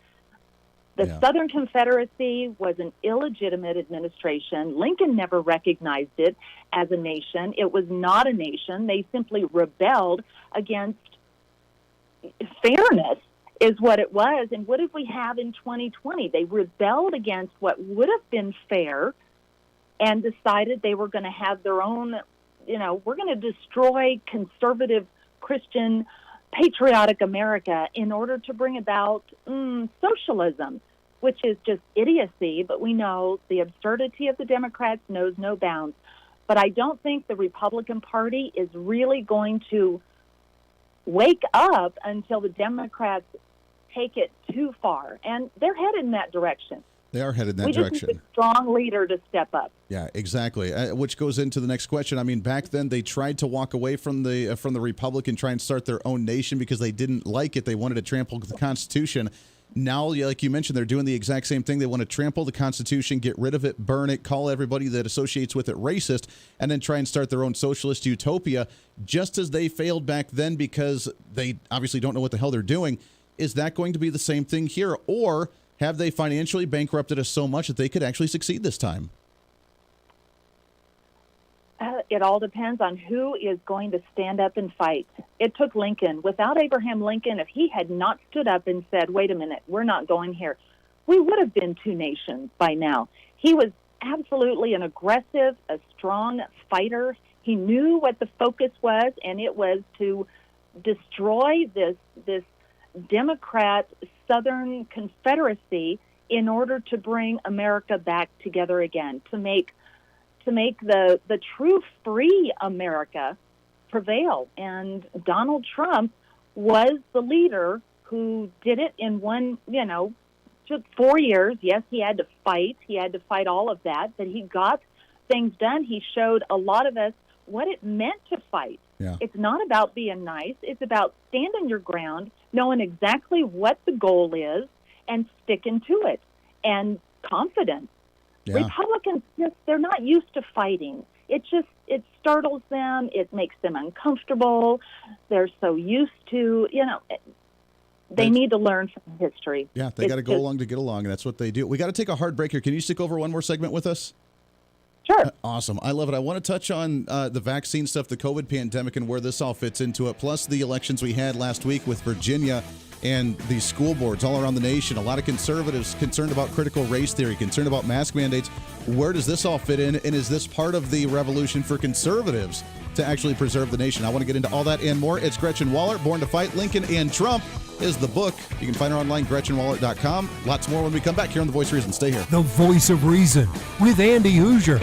The Southern Confederacy was an illegitimate administration. Lincoln never recognized it as a nation. It was not a nation. They simply rebelled against fairness, is what it was. And what did we have in 2020? They rebelled against what would have been fair and decided they were going to have their own, we're going to destroy conservative Christian patriotic America in order to bring about socialism, which is just idiocy. But we know the absurdity of the Democrats knows no bounds. But I don't think the Republican Party is really going to wake up until the Democrats take it too far. And they're headed in that direction. They are headed in that we direction. We just need a strong leader to step up. Yeah, exactly. Which goes into the next question. I mean, back then they tried to walk away from the Republic and try and start their own nation because they didn't like it. They wanted to trample the Constitution. Now, like you mentioned, they're doing the exact same thing. They want to trample the Constitution, get rid of it, burn it, call everybody that associates with it racist, and then try and start their own socialist utopia, just as they failed back then because they obviously don't know what the hell they're doing. Is that going to be the same thing here? Or have they financially bankrupted us so much that they could actually succeed this time? It all depends on who is going to stand up and fight. It took Lincoln. Without Abraham Lincoln, if he had not stood up and said, wait a minute, we're not going here, we would have been two nations by now. He was absolutely an aggressive, a strong fighter. He knew what the focus was, and it was to destroy this Democrat Southern Confederacy in order to bring America back together again, to make the true free America prevail. And Donald Trump was the leader who did it in took 4 years. Yes, he had to fight all of that, but he got things done. He showed a lot of us what it meant to fight. Yeah. It's not about being nice. It's about standing your ground, knowing exactly what the goal is, and sticking to it, and confidence. Yeah. Republicans, they're not used to fighting. It startles them. It makes them uncomfortable. They're so used to, they need to learn from history. Yeah, they got to go along to get along, and that's what they do. We got to take a hard break here. Can you stick over one more segment with us? Sure. Awesome. I love it. I want to touch on the vaccine stuff, the COVID pandemic, and where this all fits into it, plus the elections we had last week with Virginia and the school boards all around the nation. A lot of conservatives concerned about critical race theory, concerned about mask mandates. Where does this all fit in? And is this part of the revolution for conservatives to actually preserve the nation? I want to get into all that and more. It's Gretchen Wollert, Born to Fight, Lincoln and Trump is the book. You can find her online, GretchenWollert.com. Lots more when we come back here on The Voice of Reason. Stay here. The Voice of Reason with Andy Hooser.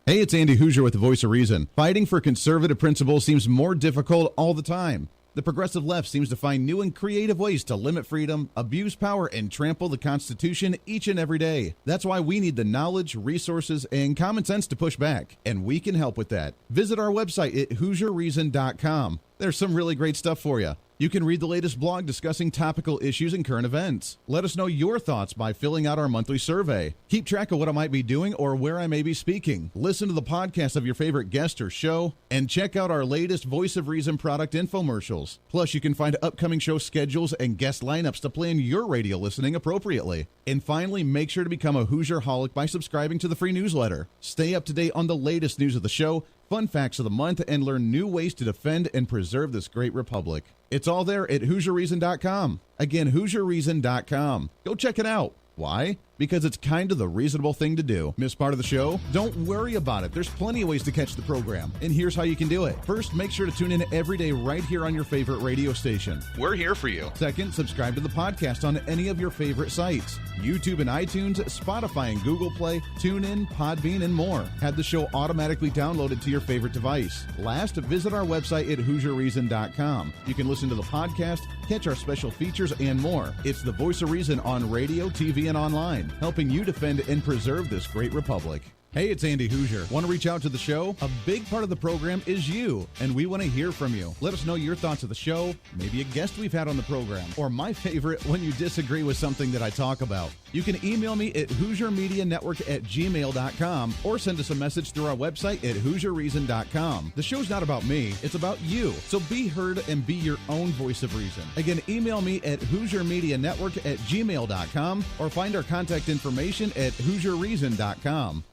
Hey, it's Andy Hooser with The Voice of Reason. Fighting for conservative principles seems more difficult all the time. The progressive left seems to find new and creative ways to limit freedom, abuse power, and trample the Constitution each and every day. That's why we need the knowledge, resources, and common sense to push back, and we can help with that. Visit our website at HooserReason.com. There's some really great stuff for you. You can read the latest blog discussing topical issues and current events. Let us know your thoughts by filling out our monthly survey. Keep track of what I might be doing or where I may be speaking. Listen to the podcast of your favorite guest or show, and check out our latest Voice of Reason product infomercials. Plus, you can find upcoming show schedules and guest lineups to plan your radio listening appropriately. And finally, make sure to become a Hoosier-holic by subscribing to the free newsletter. Stay up to date on the latest news of the show, fun facts of the month, and learn new ways to defend and preserve this great republic. It's all there at HooserReason.com. Again, HooserReason.com. Go check it out. Why? Because it's kind of the reasonable thing to do. Miss part of the show? Don't worry about it. There's plenty of ways to catch the program, and here's how you can do it. First, make sure to tune in every day right here on your favorite radio station. We're here for you. Second, subscribe to the podcast on any of your favorite sites. YouTube and iTunes, Spotify and Google Play, TuneIn, Podbean, and more. Have the show automatically downloaded to your favorite device. Last, visit our website at HooserReason.com. You can listen to the podcast, catch our special features, and more. It's the Voice of Reason on radio, TV, and online, helping you defend and preserve this great republic. Hey, it's Andy Hooser. Want to reach out to the show? A big part of the program is you, and we want to hear from you. Let us know your thoughts of the show, maybe a guest we've had on the program, or my favorite, when you disagree with something that I talk about. You can email me at HooserMediaNetwork@gmail.com or send us a message through our website at HooserReason.com. The show's not about me, it's about you. So be heard and be your own voice of reason. Again, email me at HooserMediaNetwork@gmail.com or find our contact information at HooserReason.com.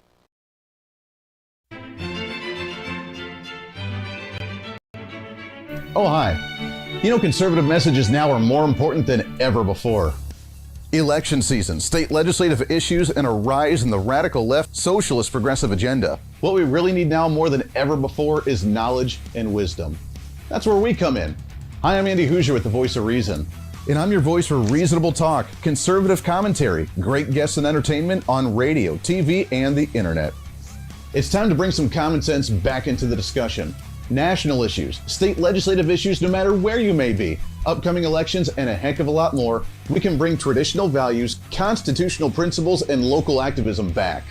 Oh, hi. You know, conservative messages now are more important than ever before. Election season, state legislative issues, and a rise in the radical left socialist progressive agenda. What we really need now more than ever before is knowledge and wisdom. That's where we come in. Hi, I'm Andy Hooser with the Voice of Reason. And I'm your voice for reasonable talk, conservative commentary, great guests and entertainment on radio, TV, and the internet. It's time to bring some common sense back into the discussion. National issues, state legislative issues, no matter where you may be, upcoming elections, and a heck of a lot more, we can bring traditional values, constitutional principles, and local activism back.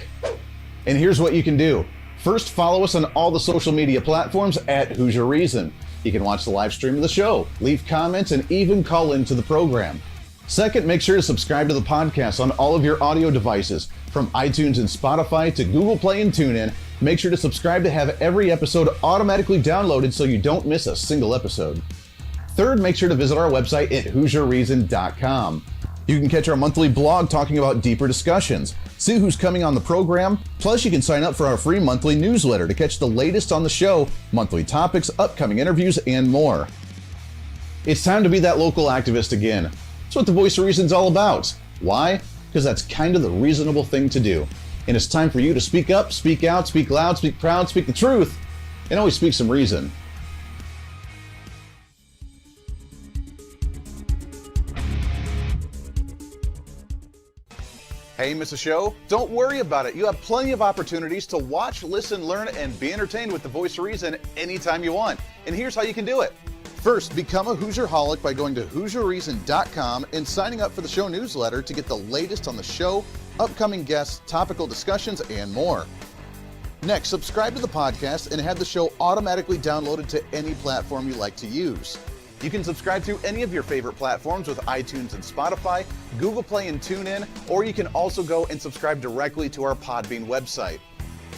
And here's what you can do. First, follow us on all the social media platforms at Hooser Reason. You can watch the live stream of the show, leave comments, and even call into the program. Second, make sure to subscribe to the podcast on all of your audio devices, from iTunes and Spotify to Google Play and TuneIn. Make sure to subscribe to have every episode automatically downloaded so you don't miss a single episode. Third, make sure to visit our website at HooserReason.com. You can catch our monthly blog talking about deeper discussions, see who's coming on the program, plus you can sign up for our free monthly newsletter to catch the latest on the show, monthly topics, upcoming interviews, and more. It's time to be that local activist again. That's what the Voice of Reason's all about. Why? Because that's kind of the reasonable thing to do. And it's time for you to speak up, speak out, speak loud, speak proud, speak the truth, and always speak some reason. Hey, miss a show? Don't worry about it. You have plenty of opportunities to watch, listen, learn, and be entertained with the Voice of Reason anytime you want. And here's how you can do it. First, become a Hooserholic by going to HooserReason.com and signing up for the show newsletter to get the latest on the show, upcoming guests, topical discussions, and more. Next, subscribe to the podcast and have the show automatically downloaded to any platform you like to use. You can subscribe through any of your favorite platforms with iTunes and Spotify, Google Play and TuneIn, or you can also go and subscribe directly to our Podbean website.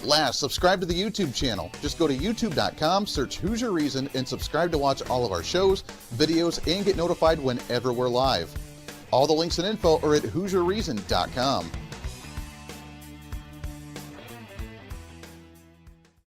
Last, subscribe to the YouTube channel. Just go to youtube.com, search Hooser Reason, and subscribe to watch all of our shows, videos, and get notified whenever we're live. All the links and info are at HooserReason.com.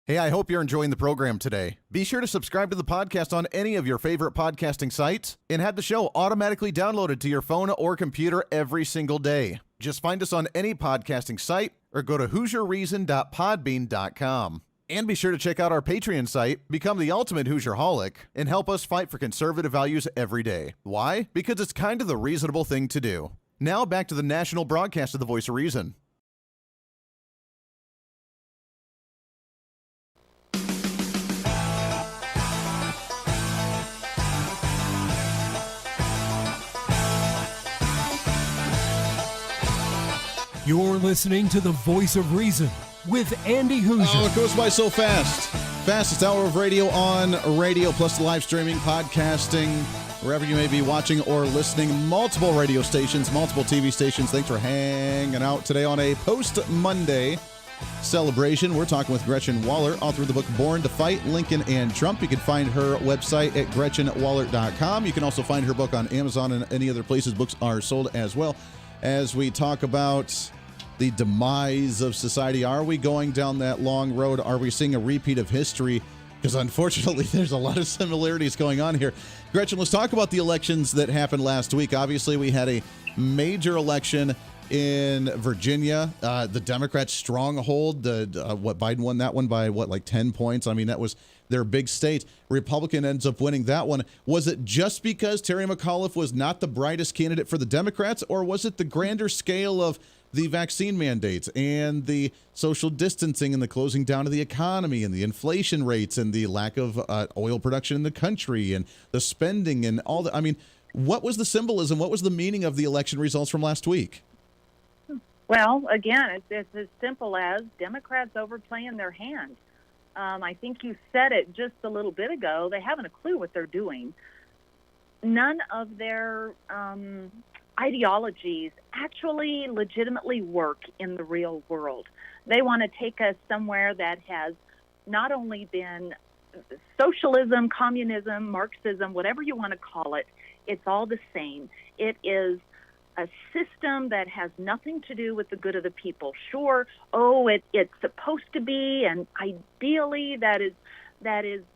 Hey, I hope you're enjoying the program today. Be sure to subscribe to the podcast on any of your favorite podcasting sites and have the show automatically downloaded to your phone or computer every single day. Just find us on any podcasting site or go to HooserReason.podbean.com. And be sure to check out our Patreon site, become the ultimate Hooserholic, and help us fight for conservative values every day. Why? Because it's kind of the reasonable thing to do. Now back to the national broadcast of the Voice of Reason. You're listening to the Voice of Reason with Andy Hooser. Oh, it goes by so fast. Fastest hour of radio on radio, plus the live streaming, podcasting, wherever you may be watching or listening. Multiple radio stations, multiple TV stations. Thanks for hanging out today on a post-Monday celebration. We're talking with Gretchen Wollert, author of the book Born to Fight, Lincoln and Trump. You can find her website at GretchenWollert.com. You can also find her book on Amazon and any other places books are sold as well. As we talk about the demise of society, are we going down that long road? Are we seeing a repeat of history? Because unfortunately, there's a lot of similarities going on here. Gretchen, let's talk about the elections that happened last week. Obviously, we had a major election in Virginia, the Democrats' stronghold. Biden won that one by like 10 points. I mean, that was their big state. Republican ends up winning that one. Was it just because Terry McAuliffe was not the brightest candidate for the Democrats, or was it the grander scale of the vaccine mandates and the social distancing and the closing down of the economy and the inflation rates and the lack of oil production in the country and the spending and all that? I mean, what was the symbolism? What was the meaning of the election results from last week? Well, again, it's as simple as Democrats overplaying their hand. I think you said it just a little bit ago. They haven't a clue what they're doing. None of their ideologies actually legitimately work in the real world. They want to take us somewhere that has not only been socialism, communism, Marxism, whatever you want to call it, it's all the same. It is a system that has nothing to do with the good of the people. Sure, it's supposed to be, and ideally that is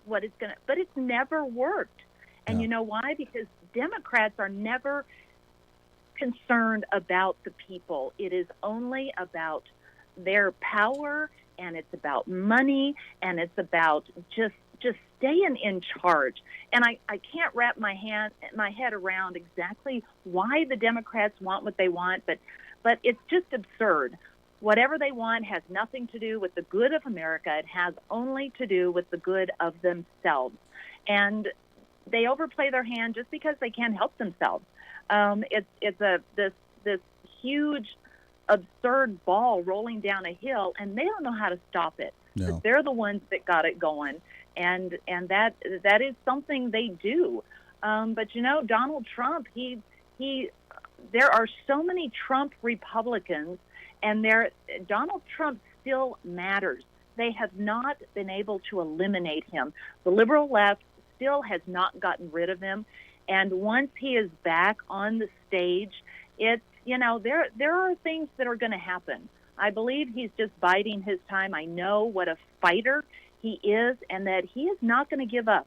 what it's going to, but it's never worked. And you know why? Because Democrats are never concerned about the people. It is only about their power, and it's about money, and it's about just staying in charge. And I can't wrap my head around exactly why the Democrats want what they want, but it's just absurd. Whatever they want has nothing to do with the good of America. It has only to do with the good of themselves. And they overplay their hand just because they can't help themselves. This huge, absurd ball rolling down a hill, and they don't know how to stop it. No. But they're the ones that got it going, and that is something they do. But Donald Trump, there are so many Trump Republicans, and Donald Trump still matters. They have not been able to eliminate him. The liberal left still has not gotten rid of him, and once he is back on the stage, it's there are things that are going to happen. I believe he's just biding his time. I know what a fighter he is, and that he is not going to give up.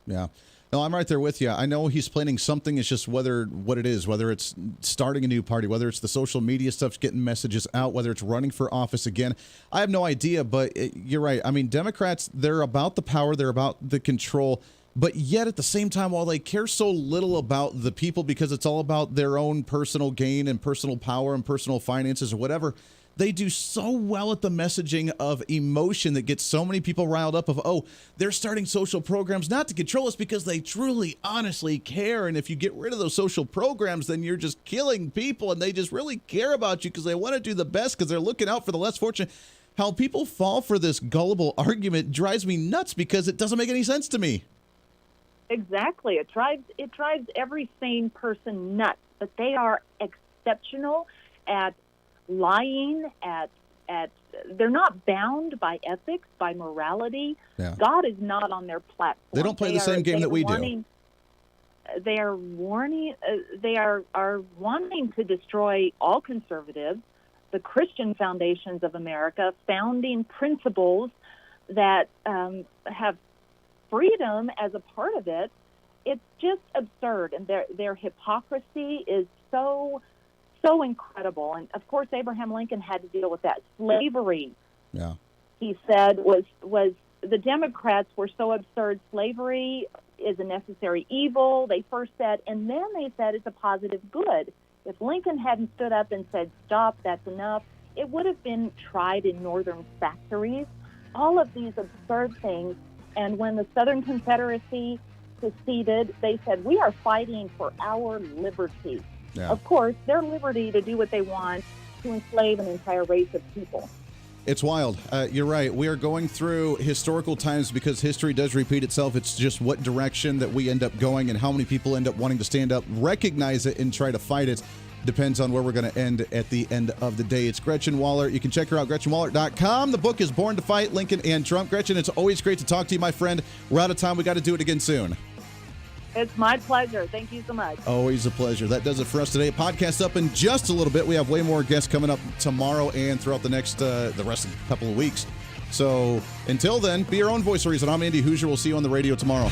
Yeah. No, I'm right there with you. I know he's planning something. It's just what it is, whether it's starting a new party, whether it's the social media stuff, getting messages out, whether it's running for office again. I have no idea, but you're right. I mean, Democrats, they're about the power, they're about the control, but yet at the same time, while they care so little about the people because it's all about their own personal gain and personal power and personal finances or whatever, they do so well at the messaging of emotion that gets so many people riled up they're starting social programs not to control us because they truly, honestly care. And if you get rid of those social programs, then you're just killing people, and they just really care about you because they want to do the best because they're looking out for the less fortunate. How people fall for this gullible argument drives me nuts because it doesn't make any sense to me. Exactly. It drives every sane person nuts, but they are exceptional at lying, they're not bound by ethics, by morality. Yeah. God is not on their platform. They don't play the same game that we do. They are wanting to destroy all conservatives, the Christian foundations of America, founding principles that have freedom as a part of it. It's just absurd, and their hypocrisy is so incredible. And of course, Abraham Lincoln had to deal with that. Slavery, he said, was the Democrats were so absurd. Slavery is a necessary evil, they first said, and then they said it's a positive good. If Lincoln hadn't stood up and said, stop, that's enough, it would have been tried in northern factories. All of these absurd things. And when the Southern Confederacy seceded, they said, we are fighting for our liberty. Yeah. Of course, their liberty to do what they want, to enslave an entire race of people. It's wild. You're right. We are going through historical times because history does repeat itself. It's just what direction that we end up going and how many people end up wanting to stand up, recognize it, and try to fight it. Depends on where we're going to end at the end of the day. It's Gretchen Wollert. You can check her out, GretchenWollert.com. The book is Born to Fight, Lincoln and Trump. Gretchen, it's always great to talk to you, my friend. We're out of time. We got to do it again soon. It's my pleasure. Thank you so much. Always a pleasure. That does it for us today. Podcast up in just a little bit. We have way more guests coming up tomorrow and throughout the next, the rest of the couple of weeks. So until then, be your own voice of reason. I'm Andy Hooser. We'll see you on the radio tomorrow.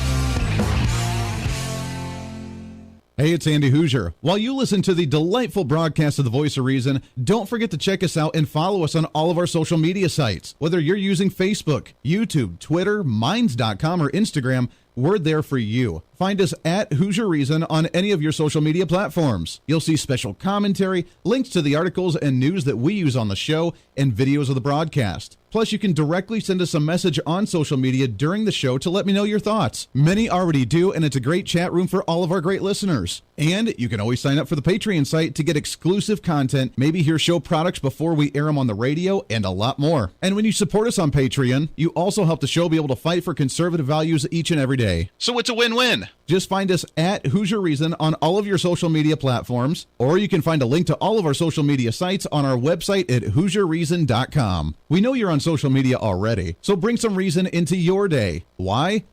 Hey, it's Andy Hooser. While you listen to the delightful broadcast of The Voice of Reason, don't forget to check us out and follow us on all of our social media sites. Whether you're using Facebook, YouTube, Twitter, Minds.com, or Instagram, we're there for you. Find us at Hooser Reason on any of your social media platforms. You'll see special commentary, links to the articles and news that we use on the show, and videos of the broadcast. Plus, you can directly send us a message on social media during the show to let me know your thoughts. Many already do, and it's a great chat room for all of our great listeners. And you can always sign up for the Patreon site to get exclusive content, maybe hear show products before we air them on the radio, and a lot more. And when you support us on Patreon, you also help the show be able to fight for conservative values each and every day. So it's a win-win. Just find us at Hooser Reason on all of your social media platforms, or you can find a link to all of our social media sites on our website at HooserReason.com. We know you're on social media already, so bring some reason into your day. Why?